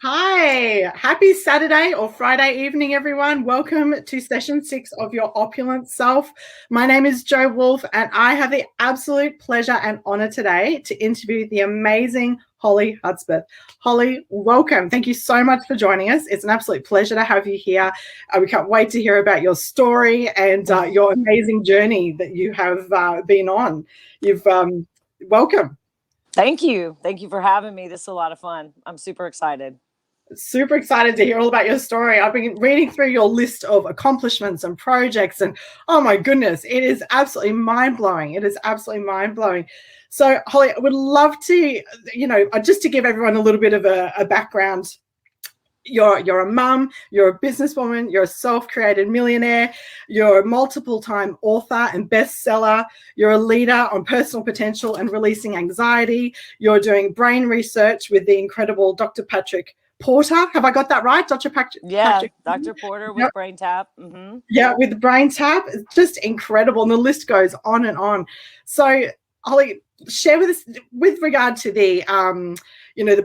Hi, happy Saturday or Friday evening, everyone. Welcome to session 6 of your Opulent Self. My name is Jo Wolf, and I have the absolute pleasure and honor today to interview the amazing Holly Hudspeth. Holly, welcome. Thank you so much for joining us. It's an absolute pleasure to have you here. We can't wait to hear about your story and your amazing journey that you have been on. You've welcome. Thank you. Thank you for having me. This is a lot of fun. I'm super excited. Super excited to hear all about your story. I've been reading through your list of accomplishments and projects, and oh my goodness, it is absolutely mind-blowing. It is absolutely mind-blowing. So, Holly, I would love to, just to give everyone a little bit of a background. You're a mum, you're a businesswoman, you're a self-created millionaire, you're a multiple-time author and bestseller, you're a leader on personal potential and releasing anxiety, you're doing brain research with the incredible Dr. Patrick Porter. Have I got that right? Dr. Patrick? Yeah, Dr. Porter with Yep. Brain Tap. Mm-hmm. Yeah, with Brain Tap. It's just incredible. And the list goes on and on. So, Holly, share with us with regard to the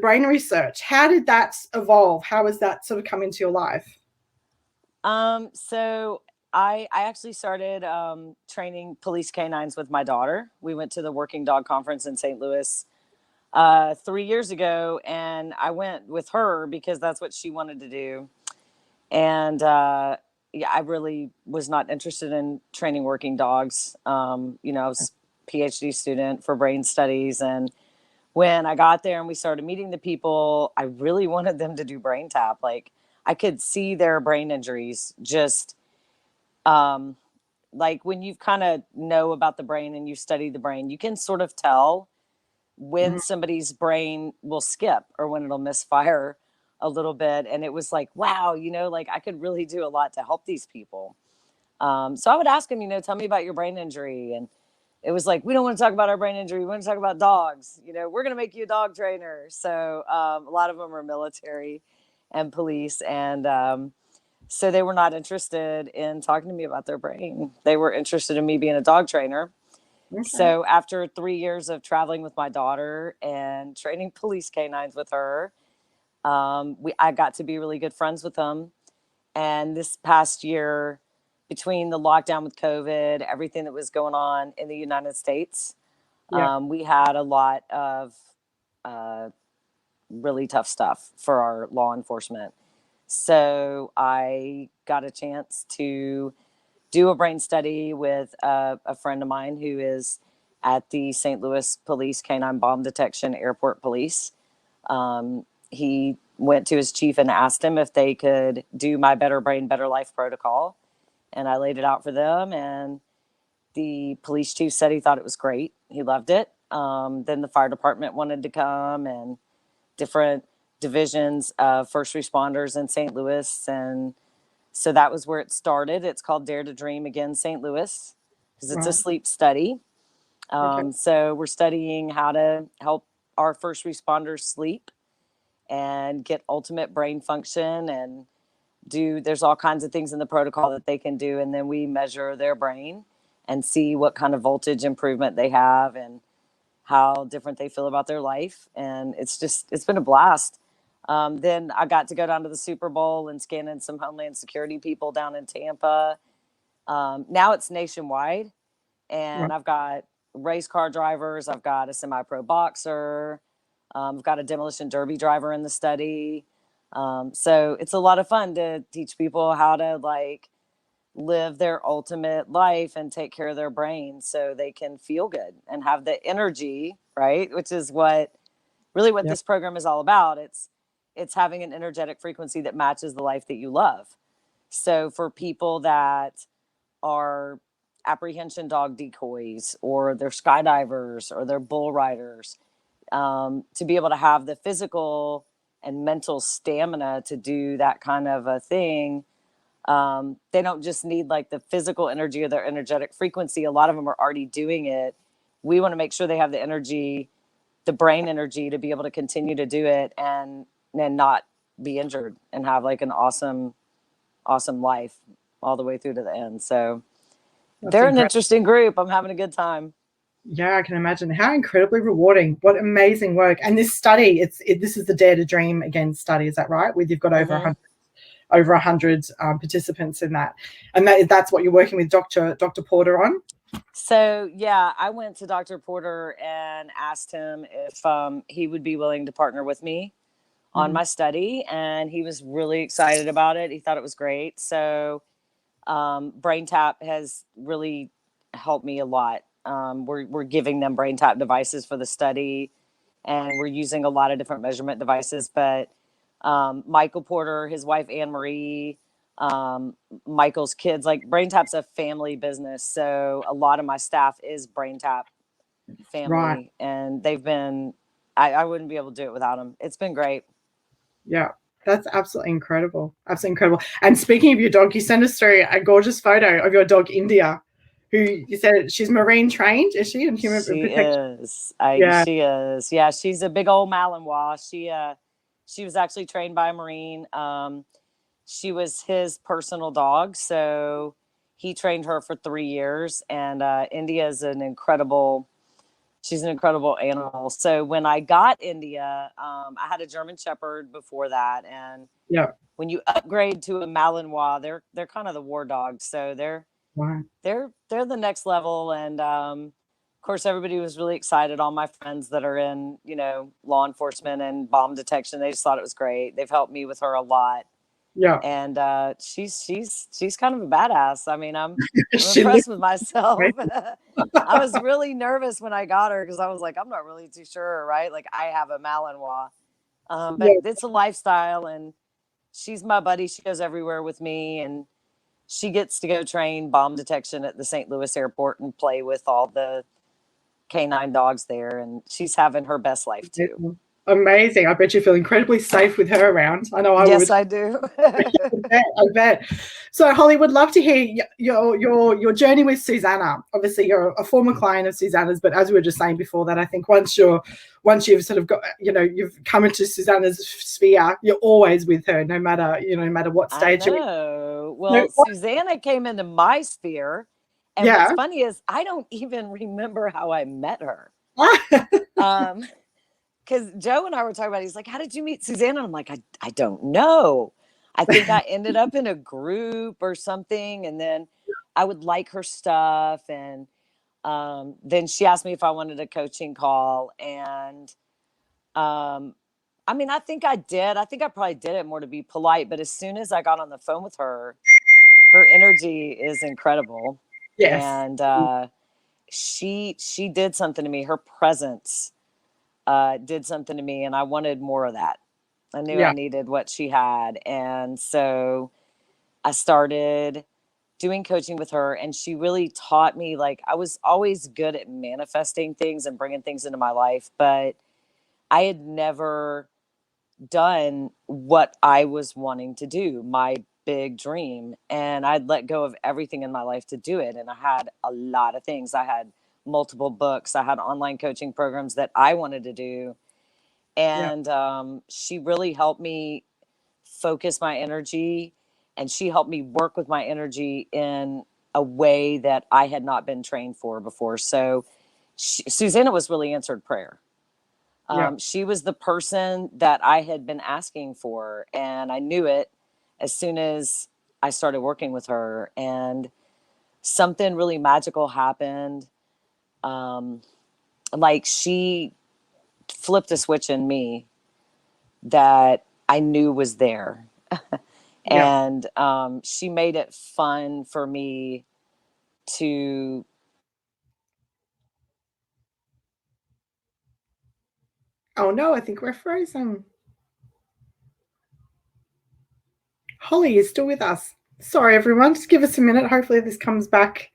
brain research. How did that evolve? How has that sort of come into your life? So I actually started training police canines with my daughter. We went to the Working Dog Conference in St. Louis 3 years ago, and I went with her because that's what she wanted to do. And yeah, I really was not interested in training working dogs. I was a PhD student for brain studies, and when I got there and we started meeting the people, I really wanted them to do brain tap. Like, I could see their brain injuries just like when you kind of know about the brain and you study the brain, you can sort of tell when somebody's brain will skip or when it'll misfire a little bit. And it was like, wow, like I could really do a lot to help these people. So I would ask them, tell me about your brain injury. And it was like, we don't want to talk about our brain injury. We want to talk about dogs. We're going to make you a dog trainer. So a lot of them are military and police. And so they were not interested in talking to me about their brain. They were interested in me being a dog trainer. Okay. So after 3 years of traveling with my daughter and training police canines with her, I got to be really good friends with them. And this past year, between the lockdown with COVID, everything that was going on in the United States, Yeah. we had a lot of really tough stuff for our law enforcement. So I got a chance to do a brain study with a friend of mine who is at the St. Louis Police Canine Bomb Detection Airport Police. He went to his chief and asked him if they could do my Better Brain, Better Life protocol. And I laid it out for them. And the police chief said he thought it was great. He loved it. Then the fire department wanted to come, and different divisions of first responders in St. Louis. And so that was where it started. It's called Dare to Dream Again St. Louis because it's a sleep study. Okay. So we're studying how to help our first responders sleep and get ultimate brain function, and there's all kinds of things in the protocol that they can do. And then we measure their brain and see what kind of voltage improvement they have and how different they feel about their life. And it's been a blast. Then I got to go down to the Super Bowl and scan in some Homeland Security people down in Tampa. Now it's nationwide, and I've got race car drivers. I've got a semi-pro boxer. I've got a demolition derby driver in the study. So it's a lot of fun to teach people how to live their ultimate life and take care of their brain so they can feel good and have the energy, right? Which is what this program is all about. It's having an energetic frequency that matches the life that you love. So for people that are apprehension dog decoys, or they're skydivers, or they're bull riders, to be able to have the physical and mental stamina to do that kind of a thing. They don't just need the physical energy or their energetic frequency. A lot of them are already doing it. We want to make sure they have the energy, the brain energy, to be able to continue to do it and not be injured and have an awesome life all the way through to the end. So they're an interesting group. I'm having a good time. Yeah, I can imagine. How incredibly rewarding. What amazing work. And this study, this is the Dare to Dream Again study, is that right? With you've got Mm-hmm. over 100 participants in that. And that's what you're working with Dr. Porter on? So yeah, I went to Dr. Porter and asked him if he would be willing to partner with me on Mhm. my study, and he was really excited about it. He thought it was great. So BrainTap has really helped me a lot. We're giving them BrainTap devices for the study, and we're using a lot of different measurement devices. But Michael Porter, his wife Anne Marie, Michael's kids, like BrainTap's a family business, so a lot of my staff is BrainTap Right. family, and they've been. I wouldn't be able to do it without them. It's been great. Yeah. That's absolutely incredible. Absolutely incredible. And speaking of your dog, you sent us through a gorgeous photo of your dog, India, who you said she's marine trained, is she? And human She protection. is. Yeah. She is. Yeah, she's a big old Malinois. She was actually trained by a Marine. She was his personal dog, so he trained her for 3 years. And India is an incredible. She's an incredible animal. So when I got India, I had a German Shepherd before that, and Yeah. when you upgrade to a Malinois, they're kind of the war dogs. So Wow. they're the next level. And of course everybody was really excited. All my friends that are in law enforcement and bomb detection, they just thought it was great. They've helped me with her a lot. Yeah. And she's kind of a badass. I mean, I'm She looks impressed with myself. great. I was really nervous when I got her because I was like, I'm not really too sure, right? Like, I have a Malinois, but Yeah. it's a lifestyle, and she's my buddy. She goes everywhere with me, and she gets to go train bomb detection at the St. Louis airport and play with all the canine dogs there. And she's having her best life too. Amazing. I bet you feel incredibly safe with her around. I know I Yes, would. I do. I bet. So, Holly, would love to hear your journey with Susanna. Obviously, you're a former client of Susanna's, but as we were just saying before that, I think once you've sort of got, you've come into Susanna's sphere, you're always with her, no matter what I stage you're in. know. So, Well, Susanna came into my sphere. And what's yeah. funny is I don't even remember how I met her. Um, because Joe and I were talking about it. He's like, how did you meet Susanna? I'm like, I don't know. I think I ended up in a group or something. And then I would like her stuff. And then she asked me if I wanted a coaching call. And I mean, I think I did. I think I probably did it more to be polite. But as soon as I got on the phone with her, her energy is incredible. Yes. And she did something to me. Her presence did something to me, and I wanted more of that. I knew I Yeah. needed what she had. And so I started doing coaching with her, and she really taught me, like, I was always good at manifesting things and bringing things into my life, but I had never done what I was wanting to do, my big dream. And I'd let go of everything in my life to do it. And I had a lot of things. I had multiple books, I had online coaching programs that I wanted to do. Yeah. And she really helped me focus my energy, and she helped me work with my energy in a way that I had not been trained for before. So Susanna was really answered prayer. Yeah. She was the person that I had been asking for, and I knew it as soon as I started working with her. And something really magical happened. Um, like, she flipped a switch in me that I knew was there. Yeah. And she made it fun for me to. Oh no, I think we're frozen. Holly is still with us. Sorry, everyone. Just give us a minute. Hopefully, this comes back.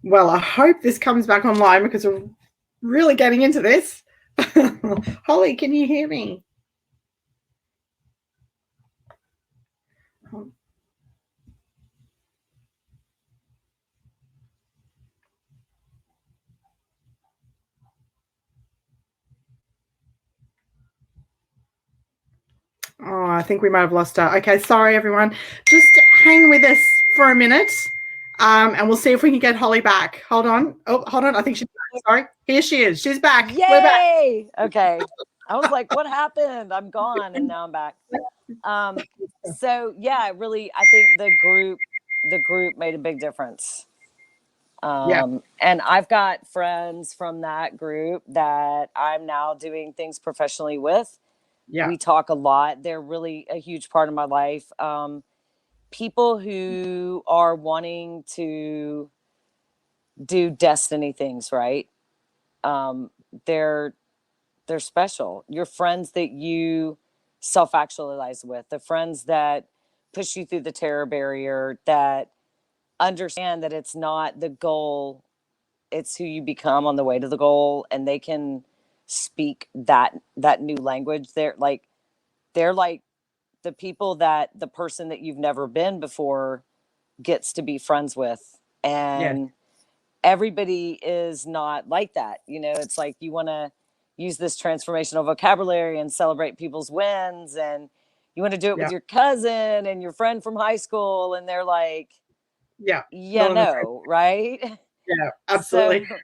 Well, I hope this comes back online because we're really getting into this. Holly, can you hear me? I think we might have lost her. Okay, sorry, everyone. Just hang with us for a minute, and we'll see if we can get Holly back. Hold on. Oh, hold on. I think she's back. Sorry. Here she is. She's back. Yay! We're back. Okay. I was like, what happened? I'm gone, and now I'm back. So yeah, I think the group made a big difference. And I've got friends from that group that I'm now doing things professionally with. Yeah. We talk a lot. They're really a huge part of my life. People who are wanting to do destiny things, right? They're special. Your friends that you self-actualize with, the friends that push you through the terror barrier, that understand that it's not the goal, it's who you become on the way to the goal, and they can speak that new language. They're like the people that the person that you've never been before gets to be friends with. And everybody is not like that. It's like you want to use this transformational vocabulary and celebrate people's wins, and you want to do it with your cousin and your friend from high school, and they're like, right? Yeah, absolutely. So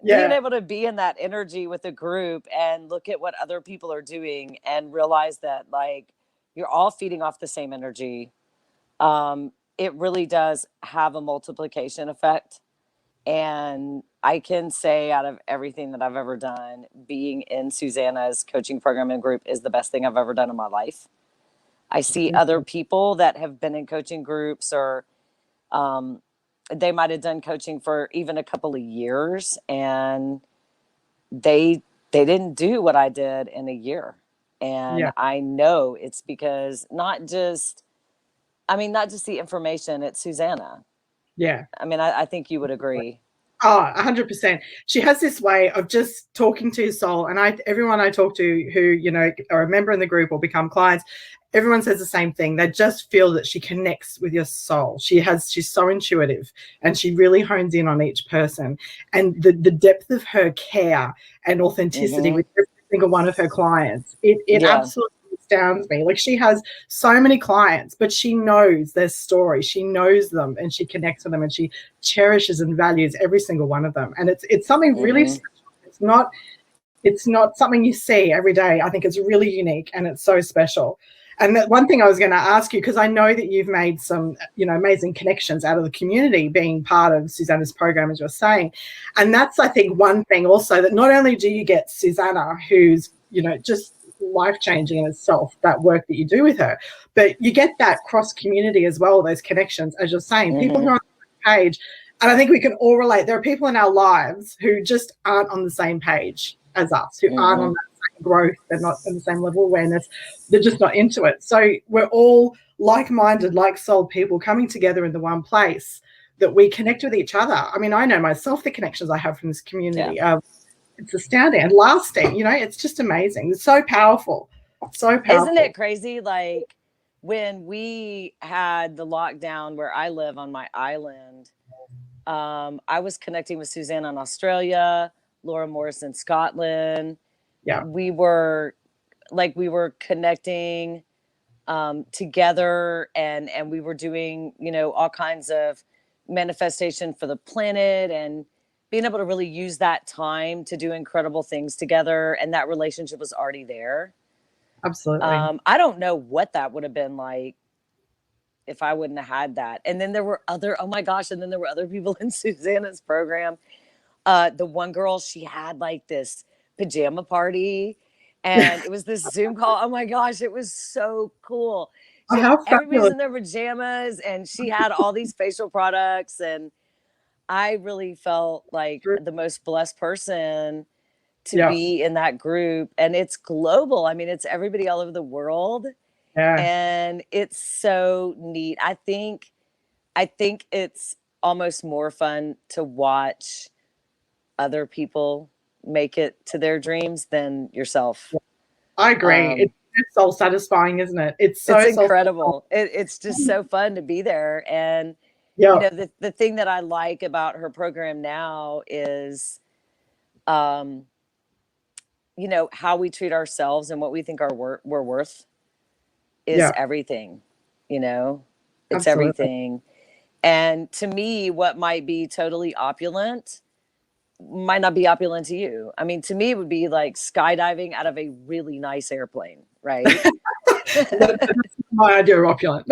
being able to be in that energy with a group and look at what other people are doing and realize that, like, you're all feeding off the same energy. It really does have a multiplication effect. And I can say, out of everything that I've ever done, being in Susanna's coaching program and group is the best thing I've ever done in my life. I see other people that have been in coaching groups, or they might have done coaching for even a couple of years, and they didn't do what I did in a year. And I know it's because not just the information, it's Susanna. Yeah. I mean, I think you would agree. Oh, 100%. She has this way of just talking to your soul. And everyone I talk to who, are a member in the group or become clients, everyone says the same thing. They just feel that she connects with your soul. She's so intuitive, and she really hones in on each person. And the depth of her care and authenticity with every single one of her clients, it absolutely astounds me. Like, she has so many clients, but she knows their story. She knows them, and she connects with them, and she cherishes and values every single one of them. And it's something really special. It's not something you see every day. I think it's really unique, and it's so special. And that one thing I was going to ask you, because I know that you've made some, amazing connections out of the community being part of Susanna's program, as you're saying. And that's, I think, one thing also, that not only do you get Susanna, who's, just life-changing in itself, that work that you do with her, but you get that cross community as well, those connections, as you're saying, people who are on the same page. And I think we can all relate. There are people in our lives who just aren't on the same page as us, who aren't on that same growth, they're not on the same level of awareness, they're just not into it. So we're all like-minded, like-souled people coming together in the one place, that we connect with each other. I mean, I know myself, the connections I have from this community. It's astounding and lasting. It's just amazing. It's so powerful. So powerful. Isn't it crazy? Like, when we had the lockdown where I live on my island, I was connecting with Susanna in Australia, Laura Morris in Scotland. Yeah. We were connecting together, and we were doing, all kinds of manifestation for the planet, and being able to really use that time to do incredible things together. And that relationship was already there. Absolutely. I don't know what that would have been like if I wouldn't have had that. And then there were other people in Susanna's program. The one girl, she had like this pajama party, and it was this Zoom call. Oh my gosh, it was so cool. Everybody's in their pajamas, and she had all these facial products, and I really felt like the most blessed person to be in that group. And it's global. I mean, it's everybody all over the world. And it's so neat. I think it's almost more fun to watch other people make it to their dreams than yourself. I agree. It's soul satisfying, isn't it? It's incredible. It's just so fun to be there. And the thing that I like about her program now is how we treat ourselves and what we think we're worth. is Yeah. everything, you know, it's Absolutely. everything. And to me, what might be totally opulent might not be opulent to you. I mean, to me, it would be like skydiving out of a really nice airplane, right? That's my idea of opulent.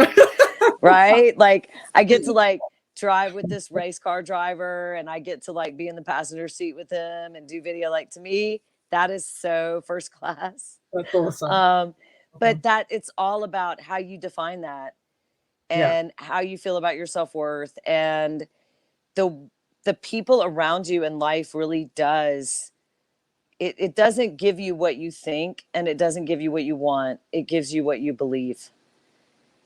Right? Like, I get to like drive with this race car driver and I get to like be in the passenger seat with him and do video. Like, to me, that is so first class. That's awesome. Um, but that it's all about how you define that Yeah. and how you feel about your self-worth, and the the people around you in life really does it doesn't give you what you think, and it doesn't give you what you want, it gives you what you believe.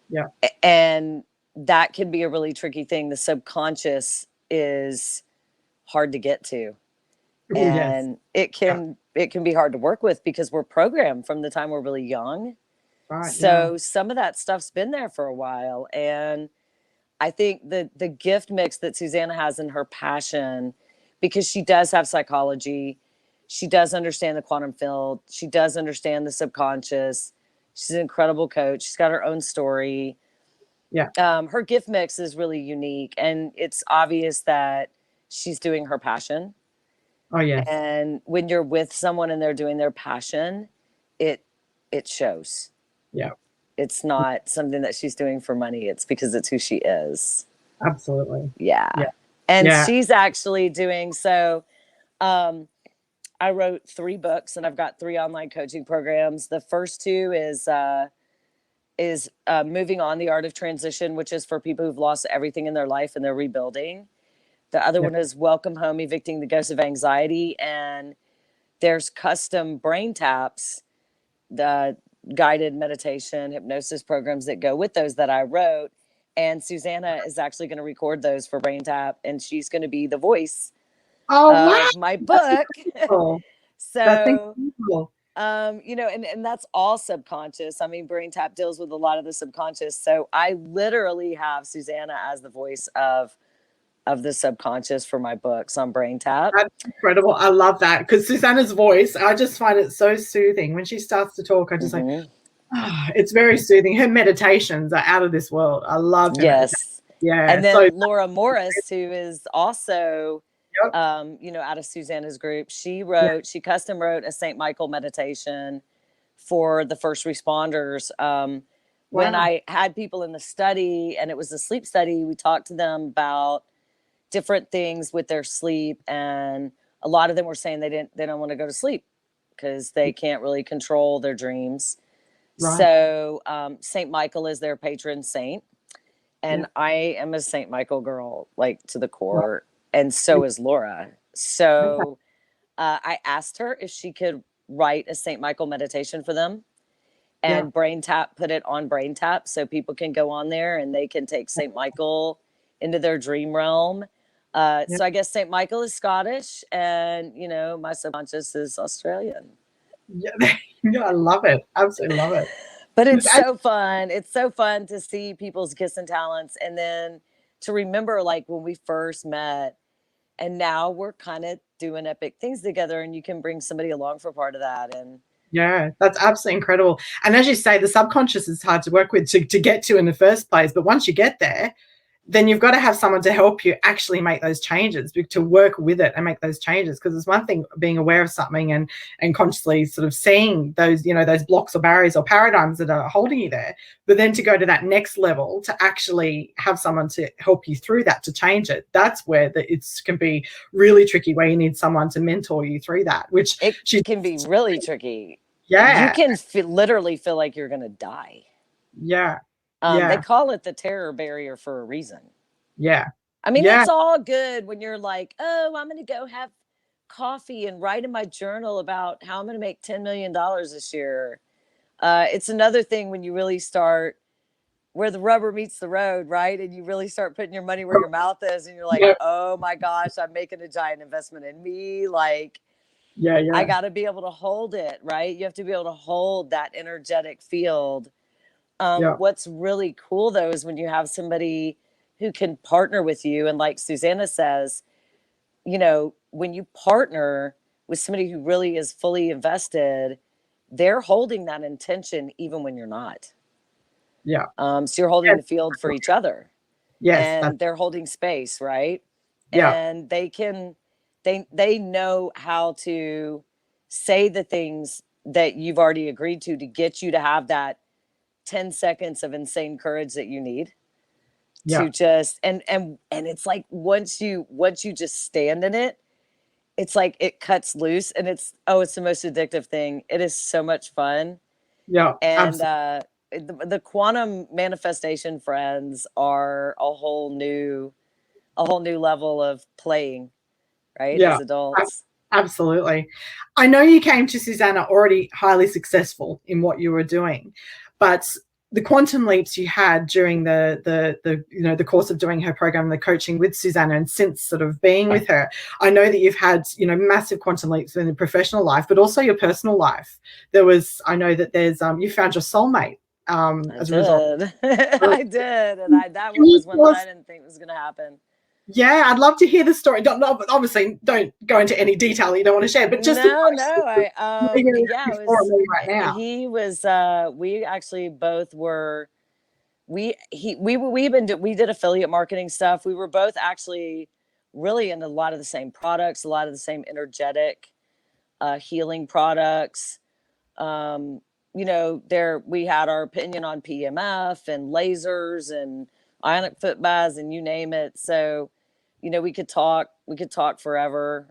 Yeah. And that can be a really tricky thing. The subconscious is hard to get to, Oh, yes. and Yeah. it can be hard to work with because we're programmed from the time we're really young. Right. Yeah. So some of that stuff's been there for a while, and I think the gift mix that Susanna has in her passion, because she does have psychology, she does understand the quantum field, she does understand the subconscious. She's an incredible coach. She's got her own story. Yeah. Her gift mix is really unique, and it's obvious that she's doing her passion. Oh, yes. And when you're with someone and they're doing their passion, it it shows. Yeah. It's not something that she's doing for money. It's because it's who she is. Absolutely. Yeah. Yeah. And Yeah. she's actually doing so. Um, I wrote 3 books and I've got 3 online coaching programs. The first 2 is Moving On, the Art of Transition, which is for people who've lost everything in their life and they're rebuilding. The other Yeah. one is Welcome Home, Evicting the Ghost of Anxiety. And there's custom brain taps, the guided meditation, hypnosis programs that go with those that I wrote. And Susanna is actually going to record those for Brain Tap, and she's going to be the voice Oh, wow. of my That's book. incredible. That's So, incredible. you know, and that's all subconscious. I mean, Brain Tap deals with a lot of the subconscious. So I literally have Susanna as the voice of the subconscious for my books on Brain Tap. That's incredible. I love that because Susanna's voice, I just find it so soothing. When she starts to talk, I just like, Mm-hmm. oh, it's very soothing. Her meditations are out of this world. I love her meditation. Yes. Yeah. And So, then Laura Morris, who is also, yep. you know, out of Susanna's group, Yeah. she custom wrote a St. Michael meditation for the first responders. When Wow. I had people in the study and it was a sleep study, we talked to them about different things with their sleep. And a lot of them were saying they don't want to go to sleep because they can't really control their dreams. Right. So St. Michael is their patron saint. Yeah. And I am a St. Michael girl, like to the Right. core. And so is Laura. Okay. So I asked her if she could write a St. Michael meditation for them. Yeah. And Brain Tap put it on Brain Tap so people can go on there and they can take St. Michael into their dream realm. Yeah. So I guess St. Michael is Scottish and, you know, my subconscious is Australian. Yeah. Yeah. I love it. Absolutely love it. But it's I, so fun. It's so fun to see people's gifts and talents, and then to remember like when we first met, and now we're kind of doing epic things together, and you can bring somebody along for part of that. And yeah, that's absolutely incredible. And as you say, the subconscious is hard to work with to get to in the first place. But once you get there, then you've got to have someone to help you actually make those changes, to work with it and make those changes. Because it's one thing being aware of something and consciously sort of seeing those, you know, those blocks or barriers or paradigms that are holding you there. But then to go to that next level, to actually have someone to help you through that, to change it, that's where it can be really tricky, where you need someone to mentor you through that, which it she, can be really tricky. You yeah, can literally feel like you're going to die. yeah, They yeah, call it the terror barrier for a reason. yeah, I mean, yeah, it's all good when you're like, oh, I'm going to go have coffee and write in my journal about how I'm going to make $10 million this year. It's another thing when you really start where the rubber meets the road, right? And you really start putting your money where your mouth is, and you're like, yeah, oh my gosh, I'm making a giant investment in me. Like, yeah, I yeah, got to be able to hold it, right? You have to be able to hold that energetic field. yeah, What's really cool though is when you have somebody who can partner with you. And like Susanna says, you know, when you partner with somebody who really is fully invested, they're holding that intention even when you're not. Yeah. So you're holding the field for each other, Yes. and they're holding space, right? Yeah. And they know how to say the things that you've already agreed to get you to have that 10 seconds of insane courage that you need Yeah. to just and it's like once you just stand in it, it's like it cuts loose, and it's the most addictive thing. It is so much fun. Yeah. And Absolutely. the quantum manifestation friends are a whole new level of playing, right, Yeah. as adults. Absolutely. I know you came to Susanna already highly successful in what you were doing, but the quantum leaps you had during the course of doing her program, the coaching with Susanna, and since sort of being with her, I know that you've had massive quantum leaps in the professional life, but also your personal life. I know that there's you found your soulmate I as a result. did. I did, and that Can one you was one tell that us? I didn't think was going to happen. Yeah, I'd love to hear the story. Obviously, don't go into any detail you don't want to share, but just the No, I yeah, it before was me right now. he was we actually both were we did affiliate marketing stuff. We were both actually really into a lot of the same products, a lot of the same energetic healing products. Um, there we had our opinion on PMF and lasers and ionic foot baths and you name it. So, we could talk forever.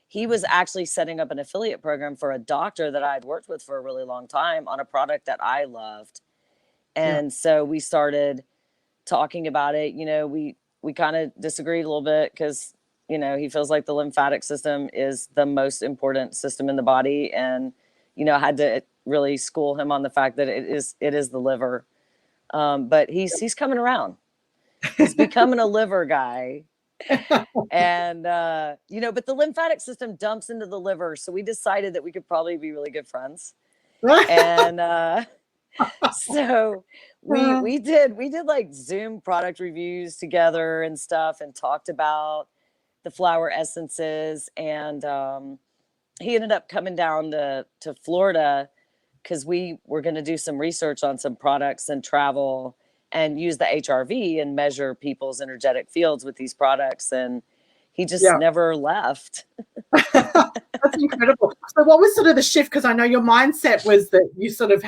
He was actually setting up an affiliate program for a doctor that I had worked with for a really long time on a product that I loved. Yeah. And so we started talking about it. We kind of disagreed a little bit because, he feels like the lymphatic system is the most important system in the body. And, I had to really school him on the fact that it is the liver. But he's coming around. He's becoming a liver guy. And, but the lymphatic system dumps into the liver. So we decided that we could probably be really good friends. And, so we did like Zoom product reviews together and stuff, and talked about the flower essences. And he ended up coming down to Florida because we were going to do some research on some products and travel and use the HRV and measure people's energetic fields with these products. And he just Yeah. never left. That's incredible. So what was sort of the shift? Because I know your mindset was that you sort of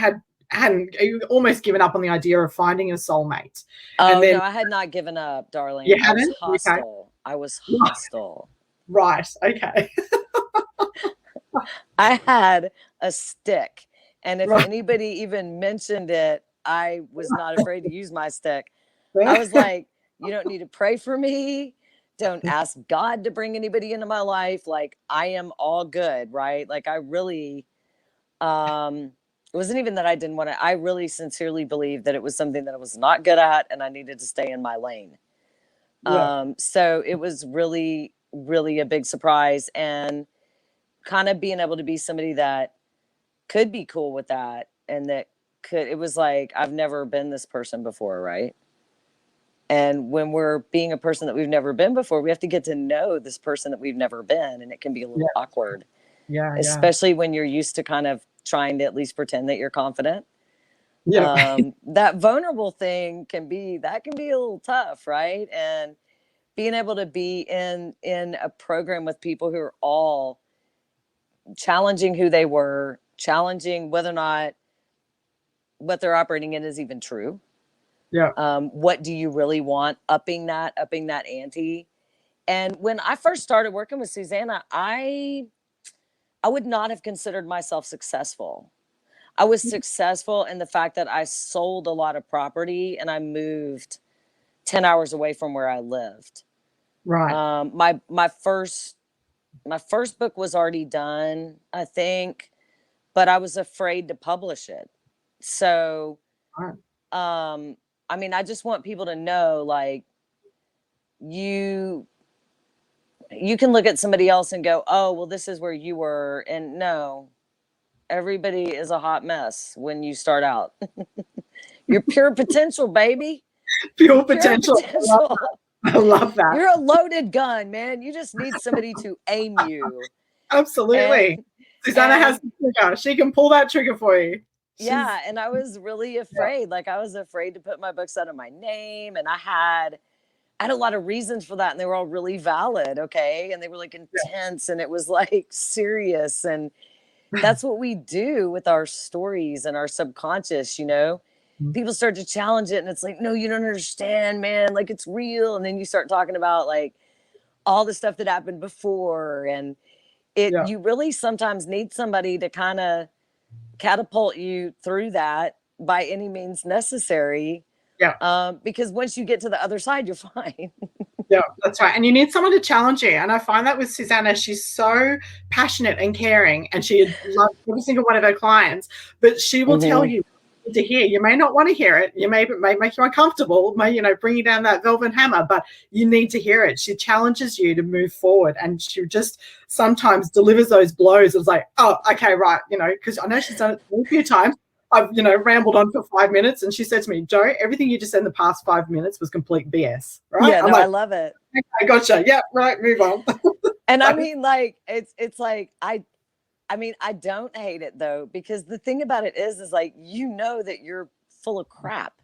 hadn't you almost given up on the idea of finding a soulmate. Oh, And then no, I had not given up, darling. you I was hadn't? Okay. hostile. I was hostile. Right. Okay. I had a stick. And if Right. anybody even mentioned it, I was not afraid to use my stick. I was like, you don't need to pray for me. Don't ask God to bring anybody into my life. Like, I am all good, right? Like, I really, it wasn't even that I didn't want to, I really sincerely believed that it was something that I was not good at and I needed to stay in my lane. Yeah. So it was really, really a big surprise, and kind of being able to be somebody that could be cool with that, and it was like, I've never been this person before, right? And when we're being a person that we've never been before, we have to get to know this person that we've never been, and it can be a little awkward, Yeah. especially when you're used to kind of trying to at least pretend that you're confident. Yeah. That vulnerable thing can be a little tough, right? And being able to be in a program with people who are all challenging who they were, challenging whether or not what they're operating in is even true. Yeah. What do you really want? Upping that ante. And when I first started working with Susanna, I would not have considered myself successful. I was successful in the fact that I sold a lot of property and I moved 10 hours away from where I lived. Right. My first book was already done, I think, but I was afraid to publish it. So, Right. I mean, I just want people to know, like, you can look at somebody else and go, oh, well, this is where you were. And no, everybody is a hot mess when you start out. You're pure potential, baby. Pure potential. I love that. You're a loaded gun, man. You just need somebody to aim you. Absolutely. Susanna has the trigger. She can pull that trigger for you. Yeah, and I was really yeah, afraid. Like I was afraid to put my books under my name, and I had a lot of reasons for that, and they were all really valid, okay? And they were like intense, and it was like serious, and yeah. that's what we do with our stories and our subconscious, you know? Mhm. People start to challenge it, and it's like, no, you don't understand, man. Like it's real, and then you start talking about like all the stuff that happened before, and it Yeah, you really sometimes need somebody to kind of catapult you through that by any means necessary. yeah. Because once you get to the other side, you're fine. Yeah, that's right. And you need someone to challenge you. And I find that with Susanna, she's so passionate and caring, and she loves every single one of her clients, but she will tell Mm-hmm. you to hear. You may not want to hear it. You may make you uncomfortable, may, bring you down that velvet hammer, but you need to hear it. She challenges you to move forward, and she just sometimes delivers those blows. It's like, oh, okay, right, because I know she's done it a few times. I've, rambled on for 5 minutes, and she said to me, Joe, everything you just said in the past 5 minutes was complete BS, right? Yeah, I'm no, I like, love it. okay, gotcha. Yeah, right, move on. And I So, mean, like, it's like I mean, I don't hate it though, because the thing about it is like you know that you're full of crap.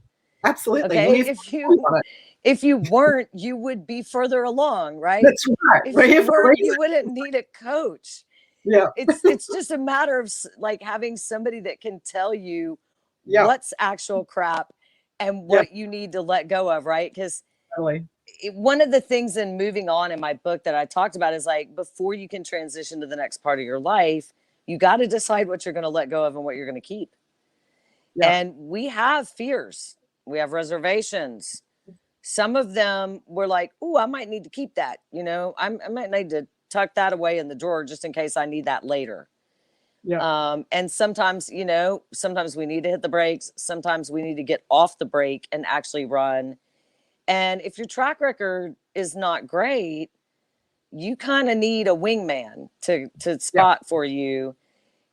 absolutely. We're Okay. here for it. If you weren't, you would be further along, right? That's right. If We're you here for a weren't, you reason. wouldn't need a coach. Yeah, It's just a matter of like having somebody that can tell you yeah, what's actual crap and yeah, what you need to let go of, right? Because totally. one of the things in moving on in my book that I talked about is like before you can transition to the next part of your life, you got to decide what you're going to let go of and what you're going to keep. Yeah, And we have fears, we have reservations. Some of them were like, oh, I might need to keep that. I might need to tuck that away in the drawer just in case I need that later. yeah, And sometimes we need to hit the brakes. Sometimes we need to get off the brake and actually run. And if your track record is not great, you kind of need a wingman to yeah, spot for you.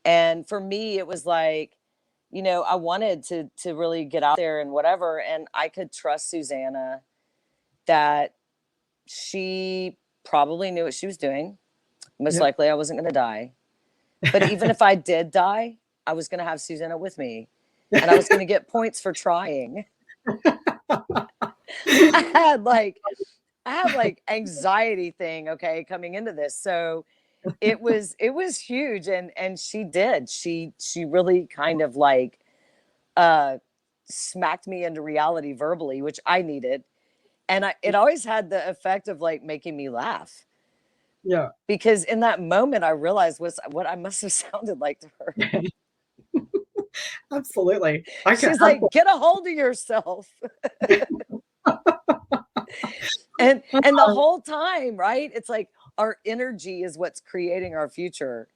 And for me, it was like, I wanted to really get out there and whatever. And I could trust Susanna that she probably knew what she was doing. Most yeah. likely I wasn't going to die. But even if I did die, I was going to have Susanna with me and I was going to get points for trying. I had like anxiety thing, okay, coming into this. So it was huge, and she really kind of like uh smacked me into reality verbally, which I needed. And it always had the effect of like making me laugh, Yeah, because in that moment I realized was what I must have sounded like to her. absolutely. I can She's like, absolutely. get a hold of yourself. And the whole time, right, it's like our energy is what's creating our future.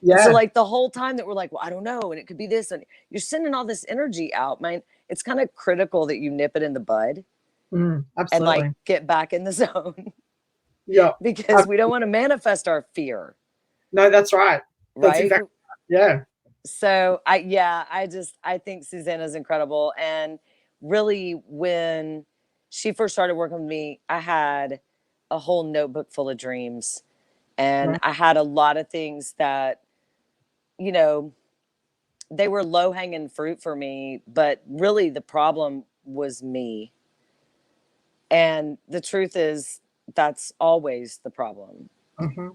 And so Yeah, like the whole time that we're like, well, I don't know, and it could be this, and you're sending all this energy out, man. It's kind of critical that you nip it in the bud and like absolutely. get back in the zone, Yeah. because we don't want to manifest our fear, No, that's right. That's right? exactly right. Yeah. So I think Susanna's incredible. And really, when she first started working with me, I had a whole notebook full of dreams, and Right. I had a lot of things that, you know, they were low hanging fruit for me, but really the problem was me. And the truth is, that's always the problem. Mm-hmm.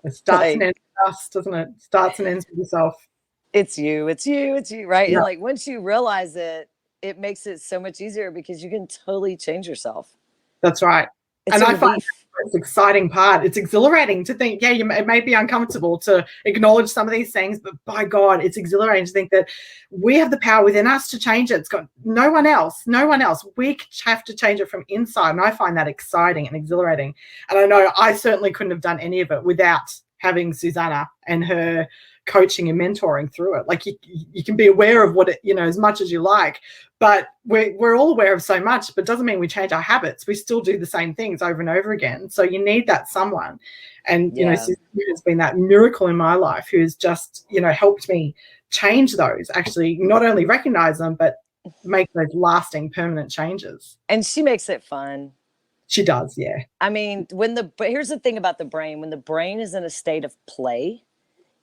It starts and Like, ends with us, doesn't it? Starts and ends with yourself. it's you, it's you, it's you, right? And Yeah. like once you realize it, it makes it so much easier because you can totally change yourself. That's right. It's And a I find relief. that's the exciting part. It's exhilarating to think, yeah, it may be uncomfortable to acknowledge some of these things, but by God, it's exhilarating to think that we have the power within us to change it. It's got no one else, no one else. We have to change it from inside. And I find that exciting and exhilarating. And I know I certainly couldn't have done any of it without having Susanna and her coaching and mentoring through it. Like you can be aware of what it, as much as you like, but we're all aware of so much, but doesn't mean we change our habits. We still do the same things over and over again. So you need that someone. And, Yeah. Susanna has been that miracle in my life who's just, helped me change those, actually not only recognize them, but make those lasting permanent changes. And she makes it fun. She does. Yeah. I mean, but here's the thing about the brain: when the brain is in a state of play,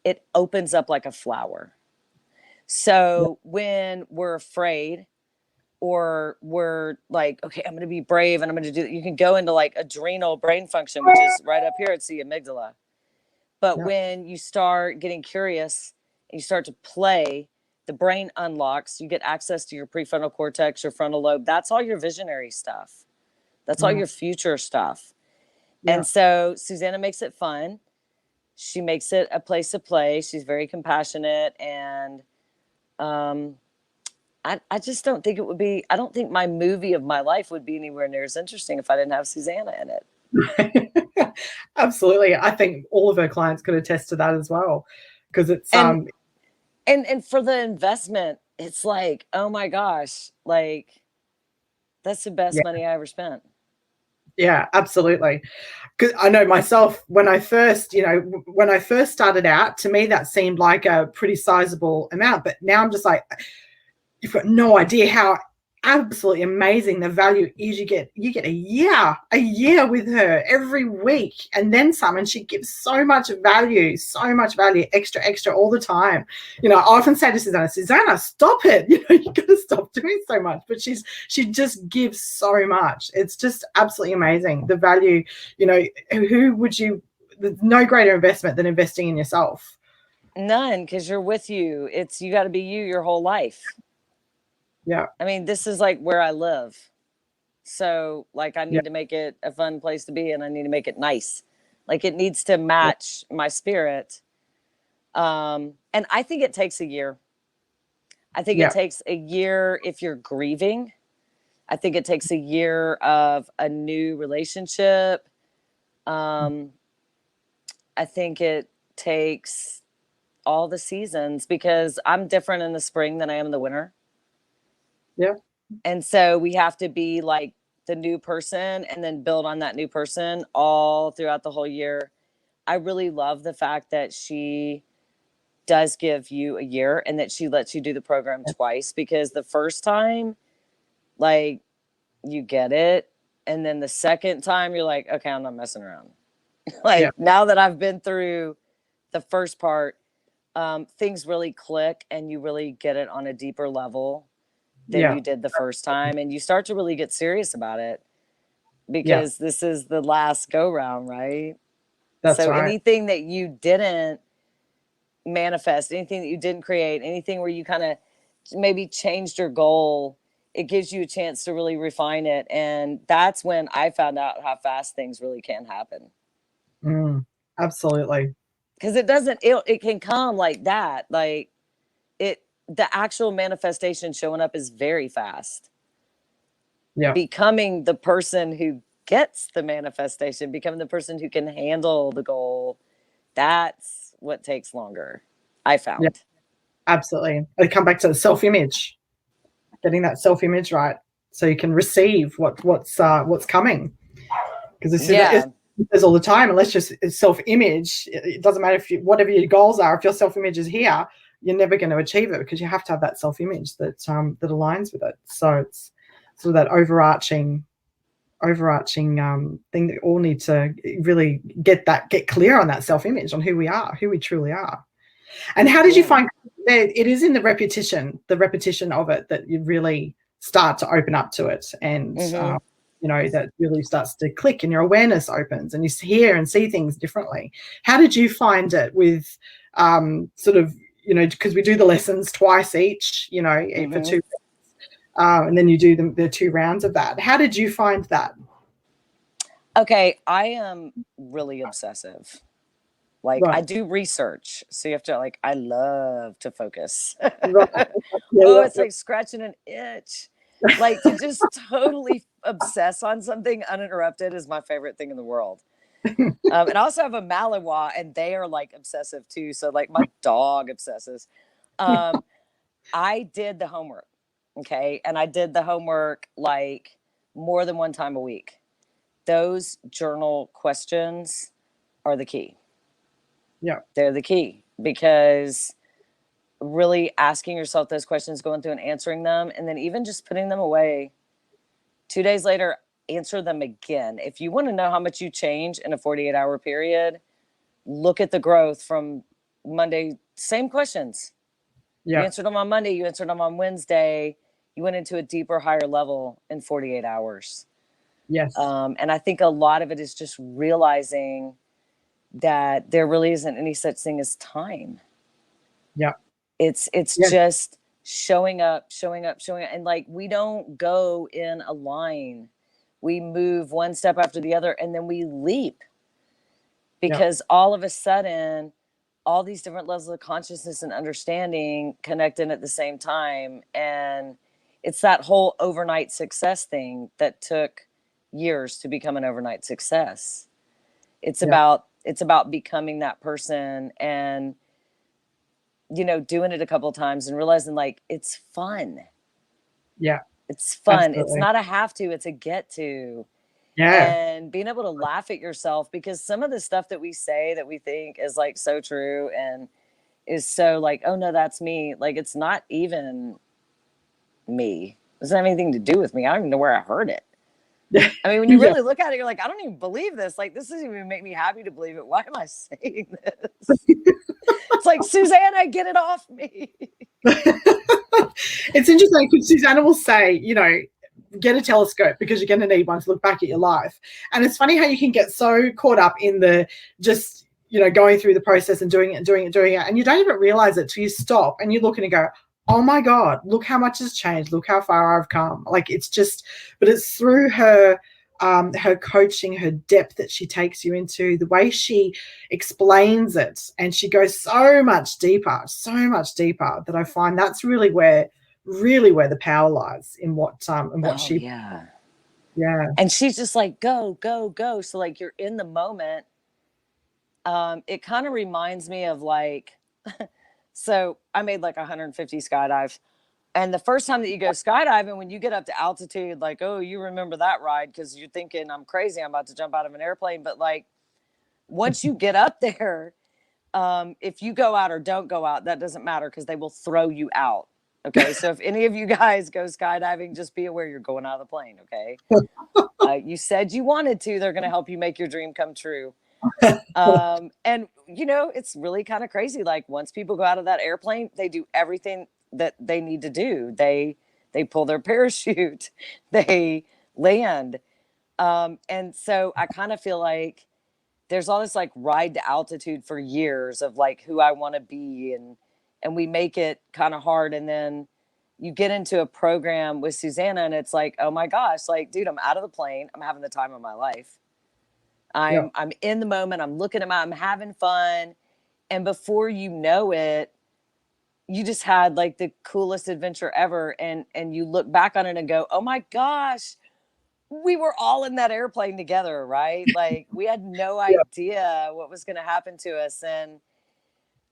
it opens up like a flower. So when we're afraid, or we're like, okay, I'm going to be brave and I'm going to do it, you can go into like adrenal brain function, which is right up here. It's the amygdala. But when you start getting curious and you start to play, the brain unlocks. You get access to your prefrontal cortex, your frontal lobe. That's all your visionary stuff. That's all your future stuff. And so Susanna makes it fun. She makes it a place to play. She's very compassionate. And I just don't think it would be, I don't think my movie of my life would be anywhere near as interesting if I didn't have Susanna in it. Absolutely. I think all of her clients could attest to that as well. Because it's and for the investment, it's like, oh my gosh, like that's the best money I ever spent. Yeah, absolutely. Because I know myself, when I first started out, to me that seemed like a pretty sizable amount. But now I'm just like, you've got no idea how absolutely amazing the value is. You get a year with her every week, and then some, and she gives so much value, extra all the time. I often say to Susanna, stop it. You got to stop doing so much. But she just gives so much. It's just absolutely amazing, the value. There's no greater investment than investing in yourself. None, because you're with you. You got to be you your whole life. Yeah. I mean, this is like where I live. So like I need to make it a fun place to be, and I need to make it nice. Like it needs to match my spirit. And I think it takes a year. I think it takes a year if you're grieving. I think it takes a year of a new relationship. I think it takes all the seasons, because I'm different in the spring than I am in the winter. Yeah. And so we have to be like the new person and then build on that new person all throughout the whole year. I really love the fact that she does give you a year and that she lets you do the program twice, because the first time, like, you get it. And then the second time you're like, okay, I'm not messing around. Now that I've been through the first part, things really click and you really get it on a deeper level than you did the first time. And you start to really get serious about it, because this is the last go round, right? That's right. Anything that you didn't manifest, anything that you didn't create, anything where you kind of maybe changed your goal, it gives you a chance to really refine it. And that's when I found out how fast things really can happen. Absolutely. Because it can come like that. Like the actual manifestation showing up is very fast. Yeah. Becoming the person who gets the manifestation, becoming the person who can handle the goal, that's what takes longer, I found. Yeah, absolutely. I come back to the self-image, getting that self-image right, so you can receive what's coming. Because this is all the time. Unless your self-image, it doesn't matter whatever your goals are. If your self-image is here, you're never going to achieve it, because you have to have that self-image that aligns with it. So it's sort of that overarching thing that we all need to really get clear on, that self-image, on who we are, who we truly are. And how did you find that it is in the repetition of it that you really start to open up to it, and that really starts to click and your awareness opens and you hear and see things differently? How did you find it with because we do the lessons twice each, for 2 weeks, and then you do the 2 rounds of that. How did you find that? Okay, I am really obsessive. Like I do research, so you have to I love to focus. It's like scratching an itch. Like to just totally obsess on something uninterrupted is my favorite thing in the world. And I also have a Malinois, and they are like obsessive too. So like my dog obsesses. I did the homework, okay, and I did the homework like more than one time a week. Those journal questions are the key. Yeah, they're the key, because really asking yourself those questions, going through and answering them, and then even just putting them away 2 days later, answer them again. If you want to know how much you change in a 48-hour period, look at the growth from Monday, same questions. You Yeah. answered them on Monday, you answered them on Wednesday, you went into a deeper, higher level in 48 hours. Yes. And I think a lot of it is just realizing that there really isn't any such thing as time. Yeah. It's Yes. just showing up, showing up, showing up. And like, we don't go in a line. We move one step after the other, and then we leap, Yeah. because all of a sudden, all these different levels of consciousness and understanding connect in at the same time. And it's that whole overnight success thing that took years to become an overnight success. It's Yeah. about becoming that person, and doing it a couple of times and realizing like it's fun. Yeah. It's fun. It's Absolutely. not a have to, it's a get to. Yeah. And being able to laugh at yourself, because some of the stuff that we say that we think is like so true and is so like, oh no, that's me. Like, it's not even me. It doesn't have anything to do with me. I don't even know where I heard it. I mean, when you Yeah. really look at it, you're like, I don't even believe this. Like, this doesn't even make me happy to believe it. Why am I saying this? It's like, Susanna, get it off me. It's interesting because Susanna will say, get a telescope because you're going to need one to look back at your life. And it's funny how you can get so caught up in the just, going through the process and doing it and doing it, doing it. And you don't even realize it till you stop and you look and you go, oh my God, look how much has changed. Look how far I've come. Like, it's just, but it's through her coaching, her depth that she takes you into, the way she explains it, and she goes so much deeper that I find that's really where the power lies in what Oh, she. yeah. Yeah. And she's just like, go, go, go. So, like, you're in the moment. It kind of reminds me of like, so I made like 150 skydives. And the first time that you go skydiving, when you get up to altitude, like, oh, you remember that ride because you're thinking, I'm crazy, I'm about to jump out of an airplane. But like, once you get up there, if you go out or don't go out, that doesn't matter because they will throw you out. Okay. So if any of you guys go skydiving, just be aware you're going out of the plane. Okay. You said you wanted to, they're going to help you make your dream come true. And it's really kind of crazy. Like, once people go out of that airplane, they do everything that they need to do. They pull their parachute, they land. And so I kind of feel like there's all this like ride to altitude for years of like who I want to be, and we make it kind of hard. And then you get into a program with Susanna and it's like, oh my gosh, like, dude, I'm out of the plane, I'm having the time of my life. Yeah. I'm in the moment. I'm looking at I'm having fun. And before you know it, you just had like the coolest adventure ever. And you look back on it and go, oh my gosh, we were all in that airplane together, right? Like, we had no Yeah. idea what was going to happen to us. And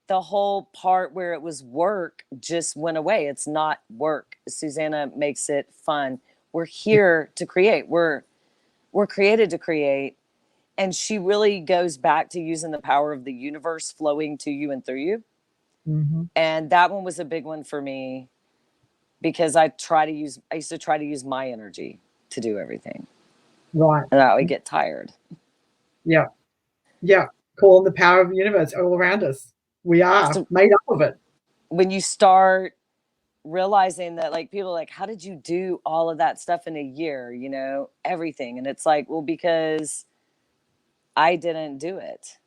the whole part where it was work just went away. It's not work. Susanna makes it fun. We're here to create. We're created to create. And she really goes back to using the power of the universe flowing to you and through you. Mm-hmm. And that one was a big one for me because I used to try to use my energy to do everything. Right. And I would get tired. Yeah. Yeah. Call the power of the universe all around us. We are So made up of it. when you start realizing that, like, people are like, how did you do all of that stuff in a year? Everything. And it's like, well, because I didn't do it.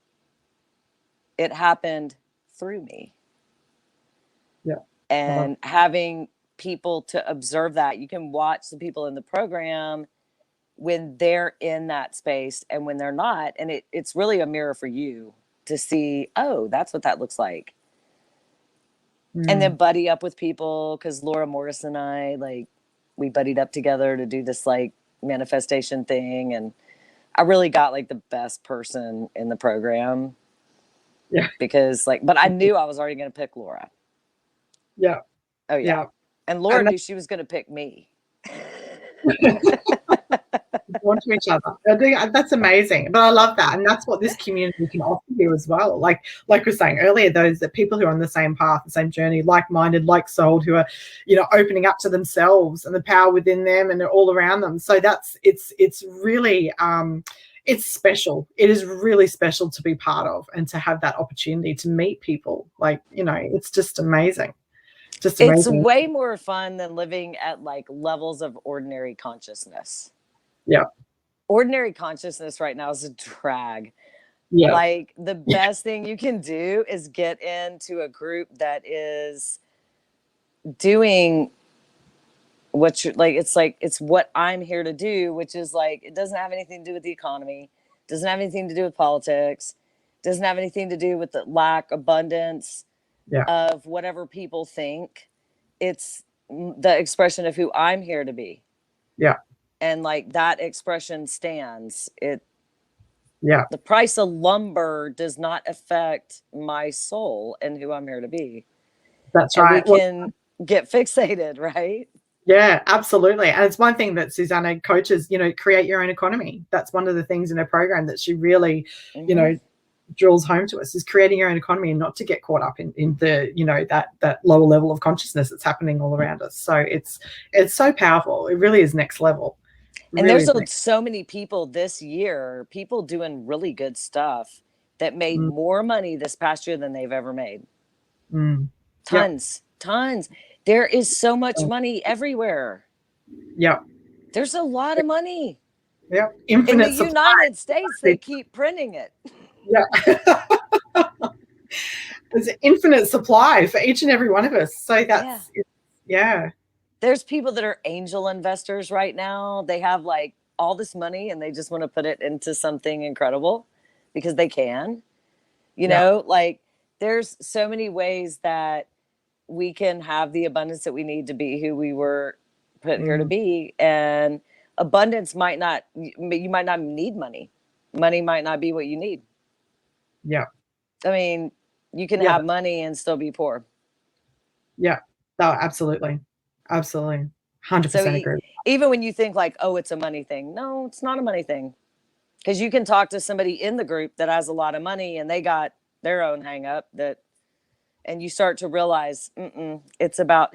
It happened through me. Yeah. And having people to observe that, you can watch the people in the program when they're in that space and when they're not. And it's really a mirror for you to see, oh, that's what that looks like. And then buddy up with people, because Laura Morris and I, like, we buddied up together to do this like manifestation thing. And I really got like the best person in the program. Yeah. Because like, but I knew I was already going to pick Laura. Yeah. Oh yeah. Yeah. And Laura knew she was going to pick me. Want to each other. I think that's amazing. But I love that. And that's what this community can offer you as well. Like we were saying earlier, those that people who are on the same path, the same journey, like-minded, like-souled, who are, opening up to themselves and the power within them and they're all around them. So it's really it's special. It is really special to be part of and to have that opportunity to meet people. Like, it's just amazing. just It's amazing. way more fun than living at like levels of ordinary consciousness. Yeah. Ordinary consciousness right now is a drag. Yeah. Like the best thing you can do is get into a group that is doing what you're like, it's what I'm here to do, which is like, it doesn't have anything to do with the economy, doesn't have anything to do with politics, doesn't have anything to do with the lack, abundance Yeah. of whatever people think. It's the expression of who I'm here to be. Yeah. And like that expression stands. Yeah. The price of lumber does not affect my soul and who I'm here to be. That's And we right. Well, can get fixated, right? yeah, absolutely. And it's one thing that Susanna coaches, create your own economy. That's one of the things in her program that she really, Mm-hmm. drills home to us, is creating your own economy and not to get caught up in the, that lower level of consciousness that's happening all around us. So it's so powerful. It really is next level. And Really there's is next. so many people this year, people doing really good stuff that made Mm, more money this past year than they've ever made. mm. Yep. Tons. There is so much money everywhere. Yep. There's a lot of money. Yep. In the Infinite supply. United States, they keep printing it. Yeah. There's an infinite supply for each and every one of us. So that's, yeah. There's people that are angel investors right now. They have like all this money and they just want to put it into something incredible because they can. Like there's so many ways that we can have the abundance that we need to be who we were put here to be. And abundance might not, you might not need money. Money might not be what you need. Yeah. I mean, you can have money and still be poor. Yeah. No, absolutely. Absolutely. 100% So agree. even when you think like, oh, it's a money thing. No, it's not a money thing. Because you can talk to somebody in the group that has a lot of money and they got their own hang up and you start to realize it's about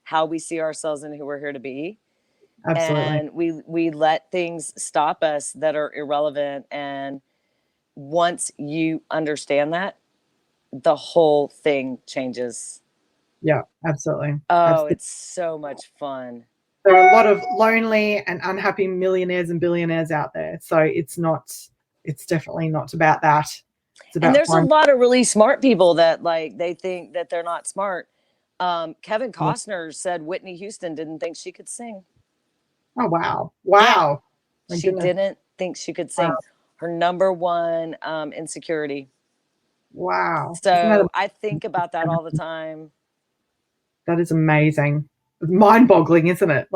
how we see ourselves and who we're here to be. Absolutely. And we let things stop us that are irrelevant. And once you understand that, the whole thing changes. Yeah, absolutely. Oh, it's so much fun. There are a lot of lonely and unhappy millionaires and billionaires out there. So it's definitely not about that. It's about And there's a lot of really smart people that like, they think that they're not smart. Kevin Costner said Whitney Houston didn't think she could sing. Oh, wow. Wow. Yeah. She didn't think she could sing. Wow. Her number one insecurity. Wow. So I think about that all the time. That is amazing. Mind-boggling, isn't it?